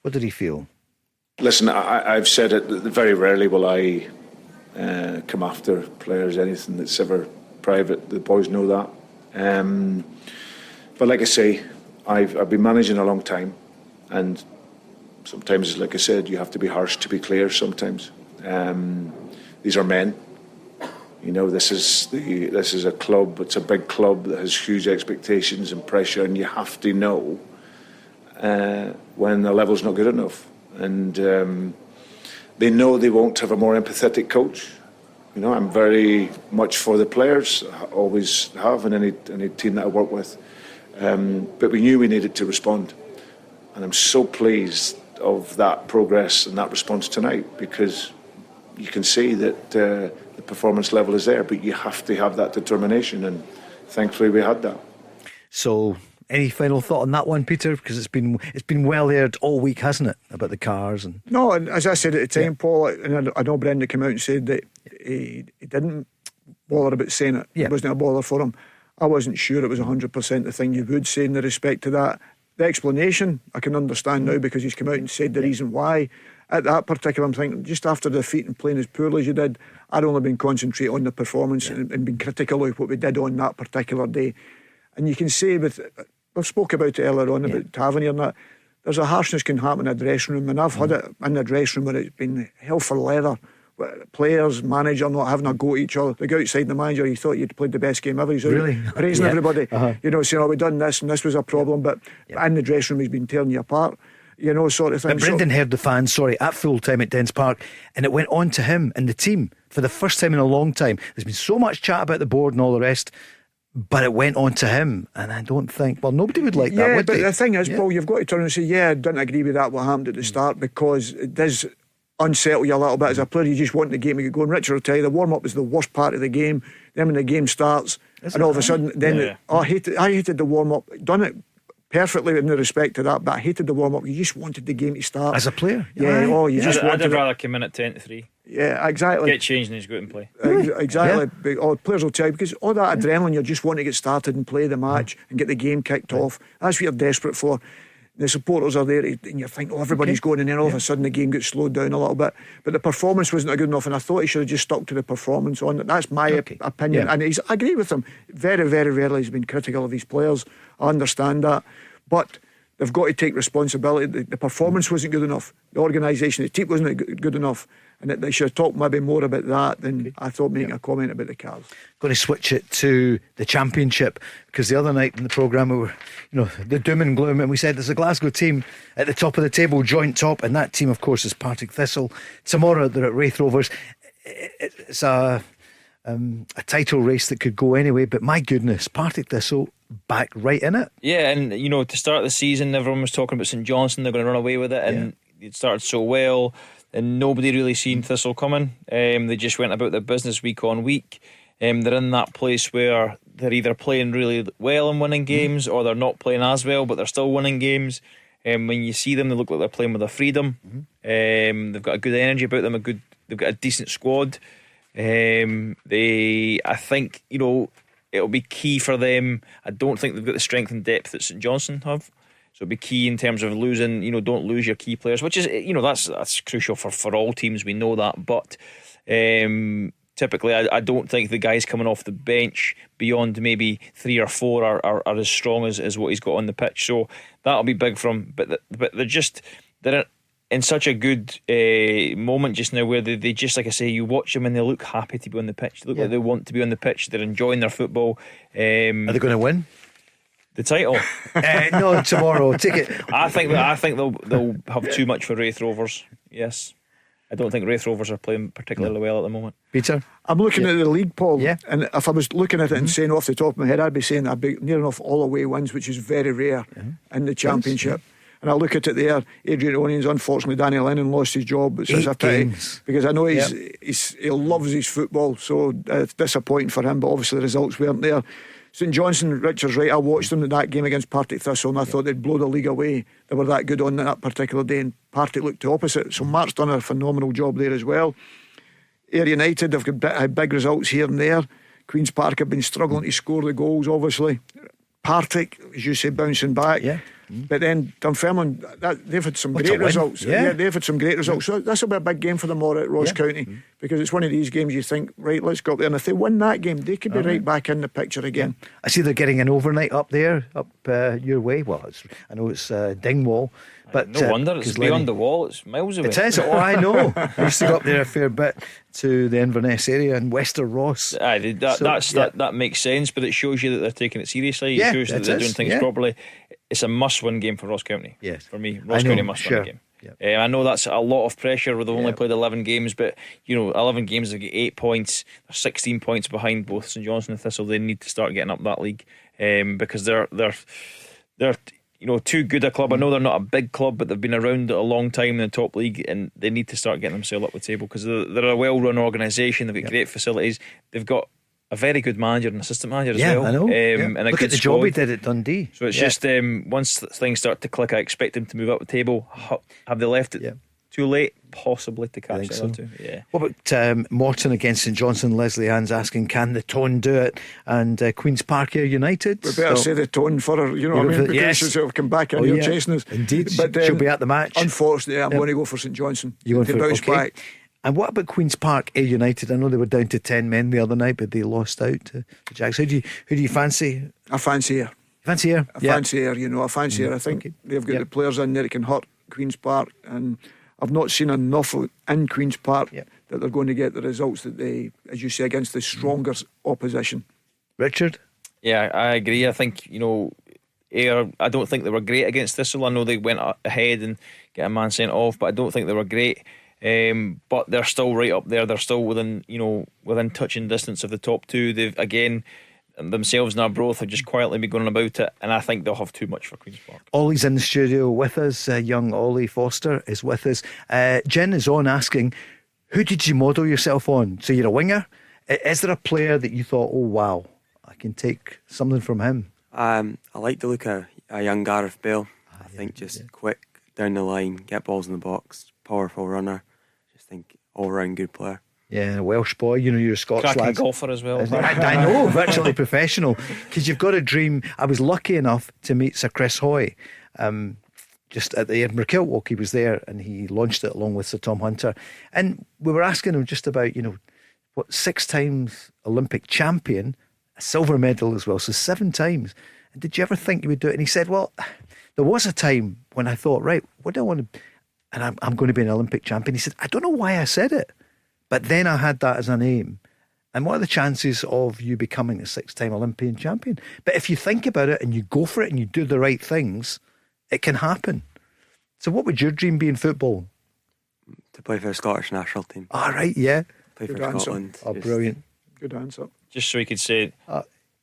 What did he feel? Listen, I've said it, very rarely will I come after players, anything that's ever private. The boys know that. But like I say, I've been managing a long time, and sometimes, like I said, you have to be harsh to be clear sometimes. These are men. This is a club. It's a big club that has huge expectations and pressure, and you have to know when the level's not good enough. And they know they won't have a more empathetic coach. I'm very much for the players. I always have in any team that I work with. But we knew we needed to respond, and I'm so pleased of that progress and that response tonight, because you can see that the performance level is there, but you have to have that determination, and thankfully we had that. So any final thought on that one, Peter? Because it's been well aired all week, hasn't it, about the cars? And no, and as I said at the time, Paul, and I know Brendan came out and said that he didn't bother about saying it. It wasn't a bother for him. I wasn't sure it was 100% the thing you would say in the respect to that. The explanation I can understand now, because he's come out and said the reason why, at that particular, I'm thinking, just after defeat and playing as poorly as you did, I'd only been concentrating on the performance and been critical of what we did on that particular day. And you can say, we've spoke about it earlier on about Tavernier and that, there's a harshness can happen in a dressing room, and I've had it in the dressing room where it's been hell for leather. Players, manager not having a go at each other. They go outside the manager, he thought you'd played the best game ever. He's out Really? praising everybody. Saying, we've done this and this was a problem, but in the dressing room he's been tearing you apart. Sort of thing. But Brendan heard the fans, at full time at Dens Park, and it went on to him and the team for the first time in a long time. There's been so much chat about the board and all the rest, but it went on to him, and I don't think, nobody would like that, would but they? the thing is, Paul, you've got to turn and say, I didn't agree with that, what happened at the start, because it does unsettle you a little bit as a player. You just want the game to get going. Richard will tell you the warm-up is the worst part of the game. Then when the game starts, and all of a sudden, I hated the warm-up. Done it perfectly in the respect to that, but I hated the warm-up. You just wanted the game to start. As a player? I'd rather come in at 10-3. Yeah, exactly. Get changed and just go out and play. Exactly. Players will tell you, because all that adrenaline, you just want to get started and play the match and get the game kicked off. That's what you're desperate for. The supporters are there and you think, everybody's going, and then all of a sudden the game gets slowed down a little bit. But the performance wasn't good enough, and I thought he should have just stuck to the performance on it. That's my opinion. And I agree with him. Very, very rarely he's been critical of his players. I understand that. But they've got to take responsibility. The performance wasn't good enough. The organisation, the team wasn't good enough. And they should have talked maybe more about that than I thought making a comment about the Cars. Going to switch it to the Championship, because the other night in the programme we were, the doom and gloom, and we said there's a Glasgow team at the top of the table, joint top, and that team of course is Partick Thistle. Tomorrow they're at Raith Rovers. It's a title race that could go anyway, but my goodness, Partick Thistle back right in it. Yeah, and to start the season everyone was talking about St Johnstone, they're going to run away with it, and it started so well and nobody really seen Thistle coming. They just went about their business week on week. They're in that place where they're either playing really well and winning games, or they're not playing as well but they're still winning games. When you see them, they look like they're playing with a freedom. They've got a good energy about them, they've got a decent squad. I think it'll be key for them. I don't think they've got the strength and depth that St Johnstone have. So it'll be key in terms of losing, don't lose your key players, which is, that's crucial for all teams, we know that. But typically, I don't think the guys coming off the bench beyond maybe 3 or 4 are as strong as what he's got on the pitch. So that'll be big from. But they're in such a good moment just now, where they just, like I say, you watch them and they look happy to be on the pitch. They look like they want to be on the pitch. They're enjoying their football. Are they going to win the title? No, tomorrow. Take it. I think they'll have too much for Raith Rovers. Yes, I don't think Raith Rovers are playing particularly well at the moment. Peter, I'm looking at the league, Paul, and if I was looking at it and saying off the top of my head, I'd be saying I'd be near enough all away wins, which is very rare in the Championship. And I look at it there, Adrian Onions, unfortunately Danny Lennon lost his job. It's a pity, because I know he loves his football, so it's disappointing for him, but obviously the results weren't there. St Johnstone, Richard's right, I watched them in that game against Partick Thistle and I thought they'd blow the league away. They were that good on that particular day, and Partick looked the opposite. So Mark's done a phenomenal job there as well. Ayr United have had big results here and there. Queen's Park have been struggling to score the goals, obviously. Partick, as you say, bouncing back. But then Dunfermline, they've had some great results. They've had some great results. So this will be a big game for them all at Ross County, because it's one of these games you think, right, let's go up there. And if they win that game, they could be right back in the picture again. I see they're getting an overnight up there, up your way. Well, I know it's Dingwall. But no wonder, it's beyond the wall, it's miles away. It is, I know. I used to go up there a fair bit to the Inverness area and Wester Ross. That makes sense, but it shows you that they're taking it seriously. It shows that they're doing things properly. It's a must-win game for Ross County. Yes, for me, Ross County must-win a game. I know that's a lot of pressure where they've only played 11 games, but 11 games, they get 8 points. They're 16 points behind both St Johnstone and Thistle. They need to start getting up that league, because they're too good a club. I know they're not a big club, but they've been around a long time in the top league, and they need to start getting themselves up the table, because they're a well-run organisation. They've got great facilities. They've got a very good manager and assistant manager as well. I know. And a Look good at the squad. job he did at Dundee. So it's just once things start to click, I expect them to move up the table. Have they left it too late, possibly, to catch think the so. other two. Yeah. What about Morton against St Johnstone? Leslie Ann's asking, can the Tone do it? And Queen's Park Air United. We better say the Tone for her, you know what I mean? Because Yes. she'll come back in here chasing us. Indeed, But, she'll be at the match. Unfortunately, I'm going to go for St Johnstone. You want They for bounce okay. back. And what about Queen's Park Air United? I know they were down to 10 men the other night, but they lost out to the Jacks. Who do you fancy? I fancy her. Fancy her? I fancy her, you know. I fancy her. I think they've got the players in there that can hurt Queen's Park, and I've not seen enough in Queen's Park that they're going to get the results that they, as you say, against the stronger opposition. Richard? Yeah, I agree. I think, Ayr, I don't think they were great against Thistle. I know they went ahead and get a man sent off, but I don't think they were great. But they're still right up there. They're still within touching distance of the top two. They've again themselves and Arbroath have just quietly been going about it, and I think they'll have too much for Queen's Park. Ollie's in the studio with us. Young Ollie Foster is with us. Jen is on asking, who did you model yourself on? So you're a winger. Is there a player that you thought, oh wow, I can take something from him? I like the look of a young Gareth Bale. I think just quick down the line, get balls in the box, powerful runner. Just think all round good player. Yeah, Welsh boy, you're a Scots Cracking lad. golfer as well. I know, virtually professional. Because you've got a dream. I was lucky enough to meet Sir Chris Hoy just at the Edinburgh Kilt Walk. He was there and he launched it along with Sir Tom Hunter. And we were asking him just about, 6 times Olympic champion, a silver medal as well, so 7 times. And did you ever think you would do it? And he said, well, there was a time when I thought, right, what do I want to... And I'm going to be an Olympic champion. He said, I don't know why I said it, but then I had that as an aim. And what are the chances of you becoming a 6-time Olympian champion? But if you think about it and you go for it and you do the right things, it can happen. So what would your dream be in football? To play for the Scottish national team. All right, yeah. Play for Good answer. Scotland. Oh, brilliant. Good answer. Just so he could say,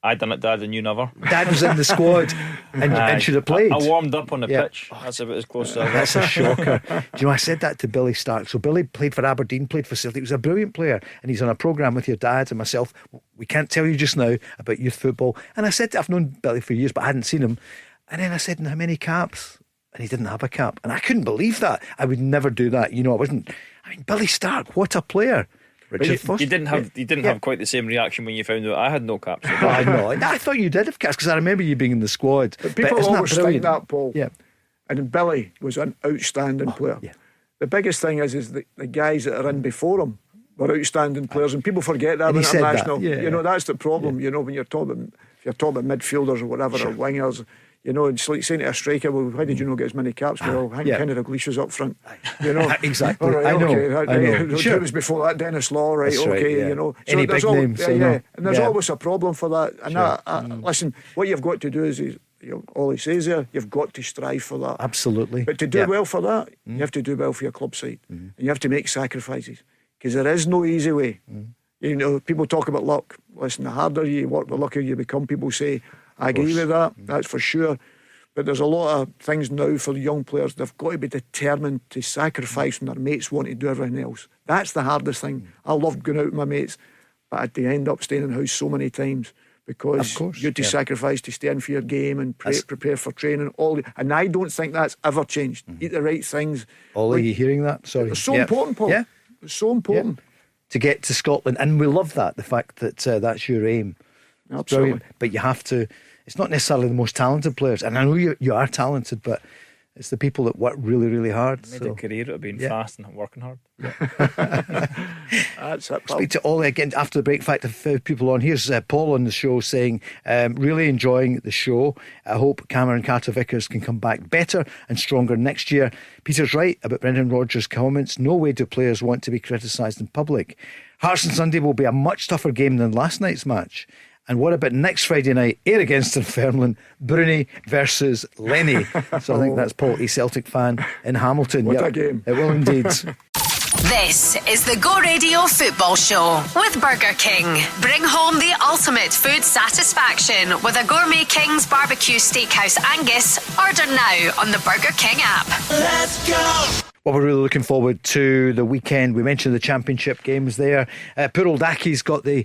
I done it, Dad, and you never. Dad was in the squad and should have played. I warmed up on the pitch. That's about as close to That's a shocker. Do you know, I said that to Billy Stark. So Billy played for Aberdeen, played for Celtic. He was a brilliant player, and he's on a programme with your dad and myself. We can't tell you just now about youth football. And I said, I've known Billy for years, but I hadn't seen him. And then I said, how many caps? And he didn't have a cap. And I couldn't believe that. I would never do that. Billy Stark, what a player. Richard Foster. You didn't have quite the same reaction when you found out I had no caps. I thought you did have caps because I remember you being in the squad. But people always think that, Paul. Yeah. And Billy was an outstanding player. Yeah. The biggest thing is the guys that are in before him were outstanding players, and people forget that And when he said that. international. Yeah. That's the problem. Yeah. When you're talking about midfielders or whatever, or wingers. It's like saying to a striker, well, why did you not get as many caps? Well, I think Kenny Dalglish was up front. Exactly. Right, I know. okay, I know. Sure. It was before that, Dennis Law, right? That's right, okay, yeah. So Any there's big name, so no. and there's Yeah. always a problem for that. And listen, what you've got to do is all he says there, you've got to strive for that. Absolutely. But to do well for that, you have to do well for your club side. And you have to make sacrifices. Because there is no easy way. People talk about luck. Listen, the harder you work, the luckier you become. People say, I agree with that, that's for sure. But there's a lot of things now for the young players. They've got to be determined to sacrifice when their mates want to do everything else. That's the hardest thing. I love going out with my mates, but I had to end up staying in the house so many times because you had to sacrifice to stay in for your game and prepare for training. And I don't think that's ever changed. Eat the right things. Ollie, are you hearing that? Sorry. It's so important, Paul. Yeah. It's so important. To get to Scotland. And we love that, the fact that that's your aim. Absolutely. Brilliant. But you have to... It's not necessarily the most talented players, and I know you are talented, but it's the people that work really, really hard. Made a career out of being fast and working hard. That's it. Speak to Ollie again after the break. In fact, if people on, here's Paul on the show saying, really enjoying the show. I hope Cameron Carter-Vickers can come back better and stronger next year. Peter's right about Brendan Rodgers' comments. No way do players want to be criticised in public. Hearts on Sunday will be a much tougher game than last night's match. And what about next Friday night? Ayr against Dunfermline, Bruni versus Lenny. So I think that's Paul, a Celtic fan in Hamilton. What a game. It will indeed. This is the Go Radio Football Show with Burger King. Bring home the ultimate food satisfaction with a Gourmet King's Barbecue Steakhouse Angus. Order now on the Burger King app. Let's go! Well, we're really looking forward to the weekend. We mentioned the championship games there. Poor old Aki's got the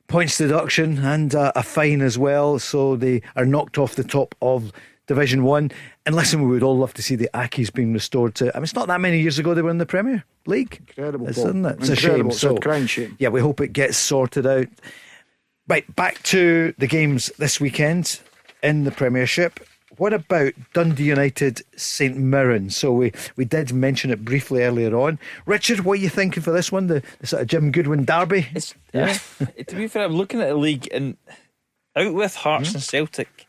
points deduction and a fine as well, so they are knocked off the top of Division 1. And listen, we would all love to see the Achilles being restored to. I mean, it's not that many years ago they were in the Premier League. Incredible, isn't it? It's incredible. a shame. It's a crying shame. Yeah, we hope it gets sorted out. Right, back to the games this weekend in the Premiership. What about Dundee United St Mirren? So we did mention it briefly earlier on. Richard, what are you thinking for this one? The sort of Jim Goodwin derby? To be fair, I'm looking at the league and out with Hearts and Celtic.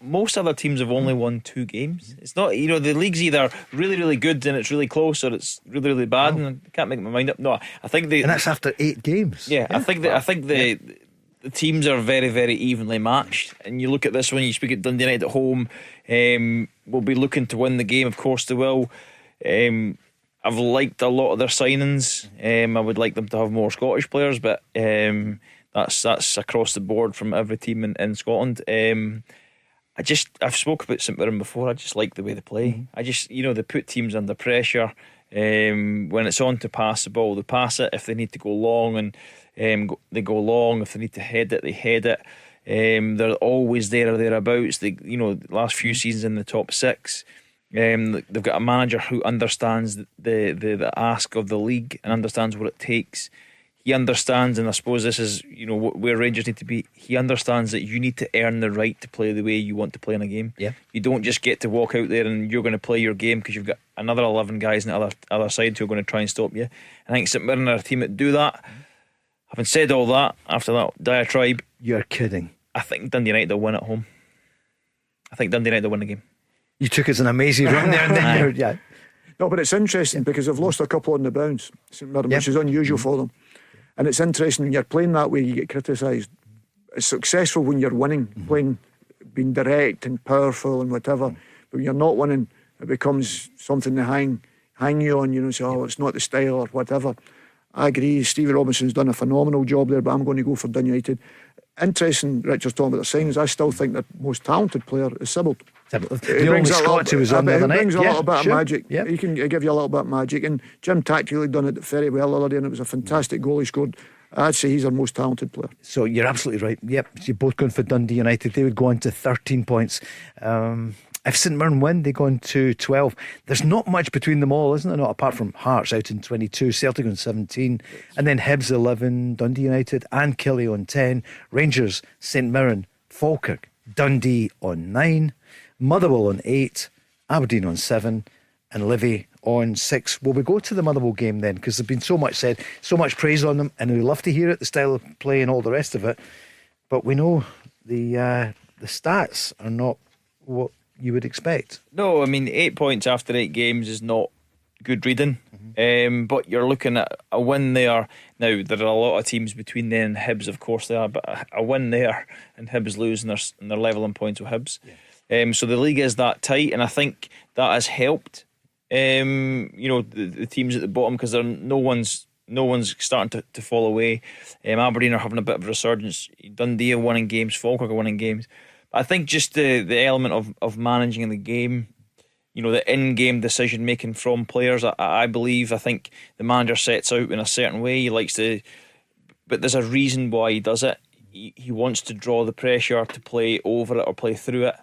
Most other teams have only won 2 games. It's not, the league's either really, really good and it's really close, or it's really, really bad, and I can't make my mind up. No, I think and that's after 8 games. Yeah, I think the teams are very, very evenly matched. And you look at this one, you speak at Dundee United at home, will be looking to win the game. Of course they will. I've liked a lot of their signings. I would like them to have more Scottish players, but that's across the board from every team in Scotland. I've spoke about St Mirren before. I just like the way they play. I just, they put teams under pressure. When it's on to pass the ball, they pass it. If they need to go long, and they go long. If they need to head it, they head it. They're always there or thereabouts. The last few seasons in the top 6. They've got a manager who understands the ask of the league and understands what it takes. He understands, and I suppose this is where Rangers need to be. He understands that you need to earn the right to play the way you want to play in a game. Yeah. You don't just get to walk out there and you're going to play your game because you've got another 11 guys on the other side who are going to try and stop you. I think St Mirren are a team that do that. Having said all that, after that diatribe, you're kidding. I think Dundee United will win at home. I think Dundee United will win the game. You took us an amazing run there, and then yeah. No, but it's interesting because they've lost a couple on the bounce, St Mirren, which is unusual for them. And it's interesting when you're playing that way, you get criticised. It's successful when you're winning, being direct and powerful and whatever. But when you're not winning, it becomes something to hang you on. Say, it's not the style or whatever. I agree. Stevie Robinson's done a phenomenal job there, but I'm going to go for Dundee United. Interesting, Richard's talking about the signings. I still think the most talented player is Sybil. The only Scot who was on the other night. He brings a little bit of magic. Yeah. He can give you a little bit of magic. And Jim tactically done it very well the other day, and it was a fantastic goal he scored. I'd say he's our most talented player. So you're absolutely right. Yep, you're both going for Dundee United. They would go on to 13 points. If St Mirren win, they go on to 12. There's not much between them all, isn't there? Not apart from Hearts out in 22, Celtic on 17, and then Hibs 11, Dundee United and Killie on 10, Rangers, St Mirren, Falkirk, Dundee on 9, Motherwell on 8, Aberdeen on 7, and Livy on 6. Well, we go to the Motherwell game then, because there's been so much said, so much praise on them, and we love to hear it, the style of play and all the rest of it. But we know the stats are not what you would expect. No, I mean 8 points after 8 games is not good reading. But you're looking at a win there. Now there are a lot of teams between them and Hibs, of course they are, but a win there and Hibs lose and they're level in points with Hibs. So the league is that tight, and I think that has helped the teams at the bottom, because no one's starting to fall away. Aberdeen are having a bit of a resurgence. Dundee are winning games, Falkirk are winning games. I think just the element of managing the game, the in-game decision making from players, I think the manager sets out in a certain way. He likes to, but there's a reason why he does it. He wants to draw the pressure to play over it or play through it.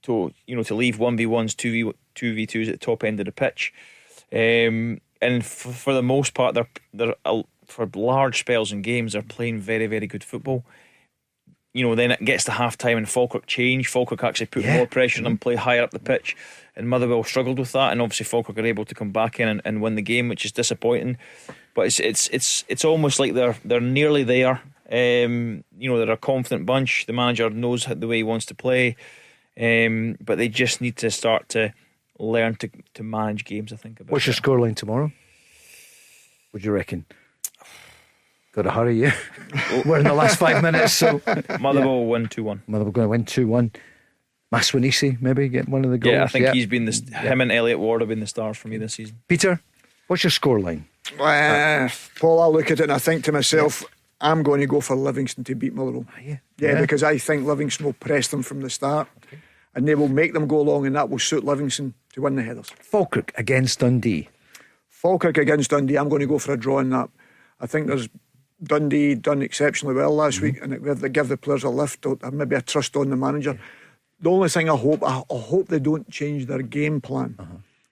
To leave 1v1s, 2v2s at the top end of the pitch. And for the most part, they're for large spells in games, they're playing very, very good football. Then it gets to half time and Falkirk change. Falkirk actually put more pressure on them, play higher up the pitch, and Motherwell struggled with that. And obviously Falkirk are able to come back in and win the game, which is disappointing. But it's almost like they're nearly there. They're a confident bunch. The manager knows the way he wants to play, but they just need to start to learn to manage games, I think. What's your scoreline tomorrow? What do you reckon? Got to hurry, yeah. We're in the last 5 minutes, so Motherwell win 2-1. Motherwell going to win 2-1. Maswanisi maybe get one of the goals. Yeah, I think he's been him and Elliot Ward have been the stars for me this season. Peter, what's your scoreline? Paul, I look at it and I think to myself, I'm going to go for Livingston to beat Motherwell. Yeah, because I think Livingston will press them from the start, and they will make them go along, and that will suit Livingston to win the headers. Falkirk against Dundee. Falkirk against Dundee, I'm going to go for a draw in that. I think there's Dundee done exceptionally well last week, and they give the players a lift, or maybe a trust on the manager. The only thing I hope they don't change their game plan,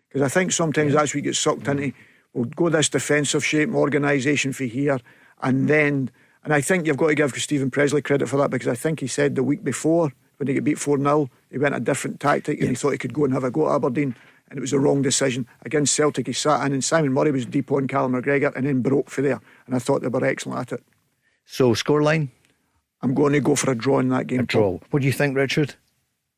because I think sometimes that's what you get sucked into. We'll go this defensive shape, organisation for here, and I think you've got to give Stephen Presley credit for that, because I think he said the week before when he got beat 4-0, he went a different tactic, and he thought he could go and have a go at Aberdeen, and it was the wrong decision. Against Celtic, he sat in, and Simon Murray was deep on Callum McGregor, and then broke for there, and I thought they were excellent at it. So, scoreline? I'm going to go for a draw in that game. A draw. What do you think, Richard?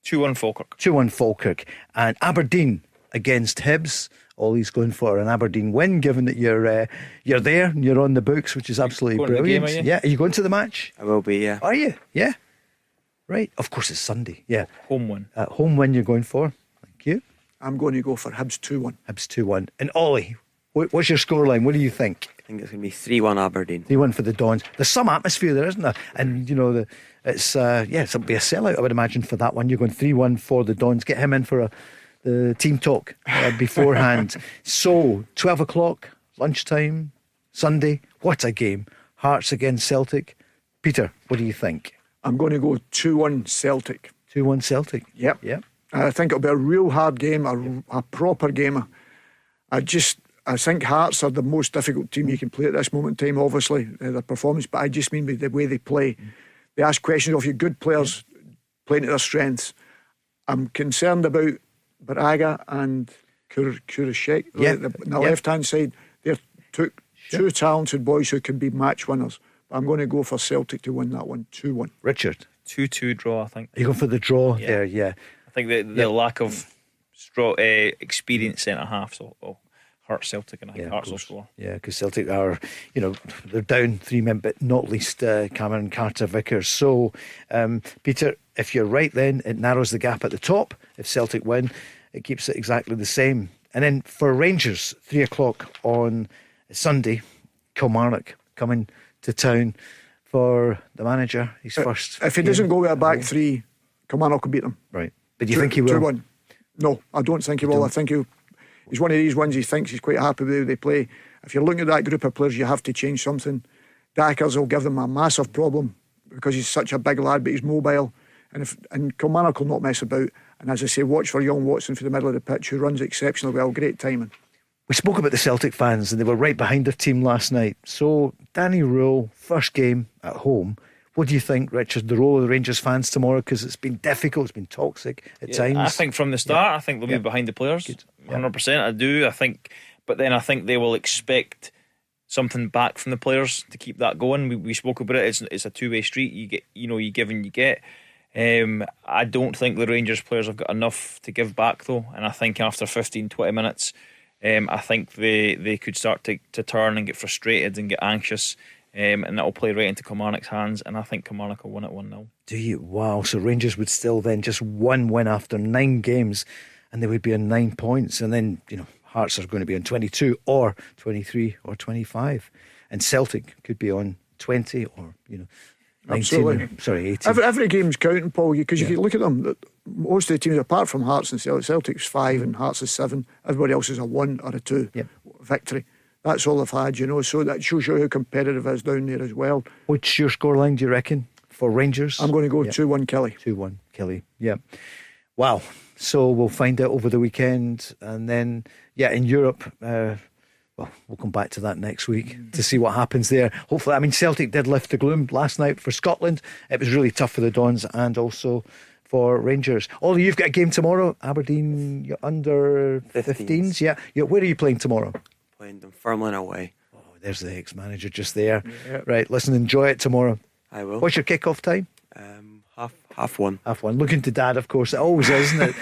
2-1 Falkirk. 2-1 Falkirk. And Aberdeen against Hibs. Ollie's going for an Aberdeen win, given that you're there and you're on the books, which is absolutely brilliant. Game, are you? Yeah, are you going to the match? I will be, yeah. Are you? Yeah. Right. Of course, it's Sunday. Yeah. Home win. Home win you're going for. Thank you. I'm going to go for Hibs 2-1. Hibs 2-1. And Ollie, what's your scoreline? What do you think? I think it's going to be 3-1 Aberdeen. 3-1 for the Dons. There's some atmosphere there, isn't there? And it's it'll be a sellout, I would imagine, for that one. You're going 3-1 for the Dons. Get him in for the team talk beforehand. So 12 o'clock lunchtime Sunday. What a game! Hearts against Celtic. Peter, what do you think? I'm going to go 2-1 Celtic. 2-1 Celtic. Yep. I think it'll be a real hard game, a proper game. I think Hearts are the most difficult team you can play at this moment in time, obviously, their performance, but I just mean the way they play. They ask questions of you, good players playing to their strengths. I'm concerned about Braga and Kurashek, on the left-hand side. They're two talented boys who can be match winners. But I'm going to go for Celtic to win that one, 2-1. Richard? 2-2 draw, I think. Are you going for the draw there? Yeah. I think the lack of experienced centre-halves will hurt Celtic, and I think Hearts will score. Yeah, because Celtic are, they're down 3 men, but not least Cameron Carter-Vickers. So, Peter, if you're right, then it narrows the gap at the top. If Celtic win, it keeps it exactly the same. And then for Rangers, 3 o'clock on Sunday, Kilmarnock coming to town for the manager. His first. If he doesn't go with a back three, Kilmarnock will beat them. Right. But do you think he will? 2-1. No, I don't think he will. I think he's one of these ones he thinks he's quite happy with how they play. If you're looking at that group of players, you have to change something. Dackers will give them a massive problem because he's such a big lad, but he's mobile. And Kilmarnock will not mess about. And as I say, watch for young Watson for the middle of the pitch, who runs exceptionally well. Great timing. We spoke about the Celtic fans, and they were right behind their team last night. So, Danny Rühl, first game at home. What do you think, Richard, the role of the Rangers fans tomorrow? Because it's been difficult, it's been toxic at times. I think from the start, I think they'll be behind the players. 100%, I do. I think they will expect something back from the players to keep that going. We spoke about it. It's a two-way street. You get, you give and you get. I don't think the Rangers players have got enough to give back though, and I think after 15-20 minutes, I think they could start to turn and get frustrated and get anxious. And that'll play right into Kilmarnock's hands, and I think Kilmarnock will win it 1-0. Do you? Wow. So Rangers would still then just one win after 9 games, and they would be on 9 points, and then Hearts are going to be on 22 or 23 or 25, and Celtic could be on 20 or 19. Absolutely. Sorry, 18. Every game's counting, Paul, because you can look at them. Most of the teams, apart from Hearts and Celtic's 5 and Hearts is 7. Everybody else is a 1 or a 2 victory. That's all they've had, so that shows you how competitive it is down there as well. What's your scoreline, do you reckon, for Rangers? I'm going to go 2-1 Kelly. 2-1 Kelly, yeah. Wow. So we'll find out over the weekend, and then, in Europe, we'll come back to that next week to see what happens there. Hopefully, Celtic did lift the gloom last night for Scotland. It was really tough for the Dons and also for Rangers. Ollie, you've got a game tomorrow. Aberdeen, you're under 15s. Yeah. Where are you playing tomorrow? Playing Dunfermline away. Oh, there's the ex-manager just there. Yeah. Right, listen, enjoy it tomorrow. I will. What's your kick-off time? Half one. Looking to Dad, of course. It always is, isn't it?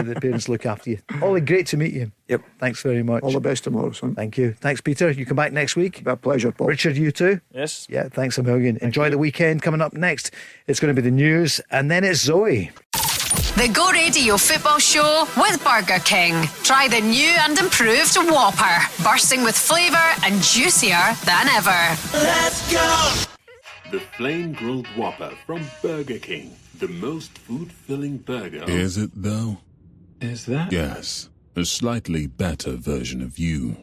The parents look after you. Ollie, great to meet you. Yep. Thanks very much. All the best tomorrow, son. Thank you. Thanks, Peter. You come back next week. A pleasure, Paul. Richard, you too? Yes. Yeah, thanks a million. Enjoy the weekend. Coming up next, it's going to be the news, and then it's Zoe. The Go Radio Football Show with Burger King. Try the new and improved Whopper, bursting with flavour and juicier than ever. Let's go! The Flame Grilled Whopper from Burger King. The most food-filling burger. Is it though? Is that? Yes. A slightly better version of you.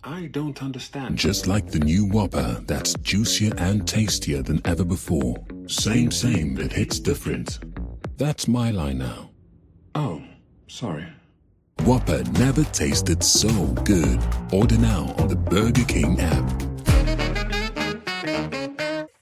I don't understand. Just like the new Whopper that's juicier and tastier than ever before. Same, but hits different. That's my line now. Oh, sorry. Whopper never tasted so good. Order now on the Burger King app.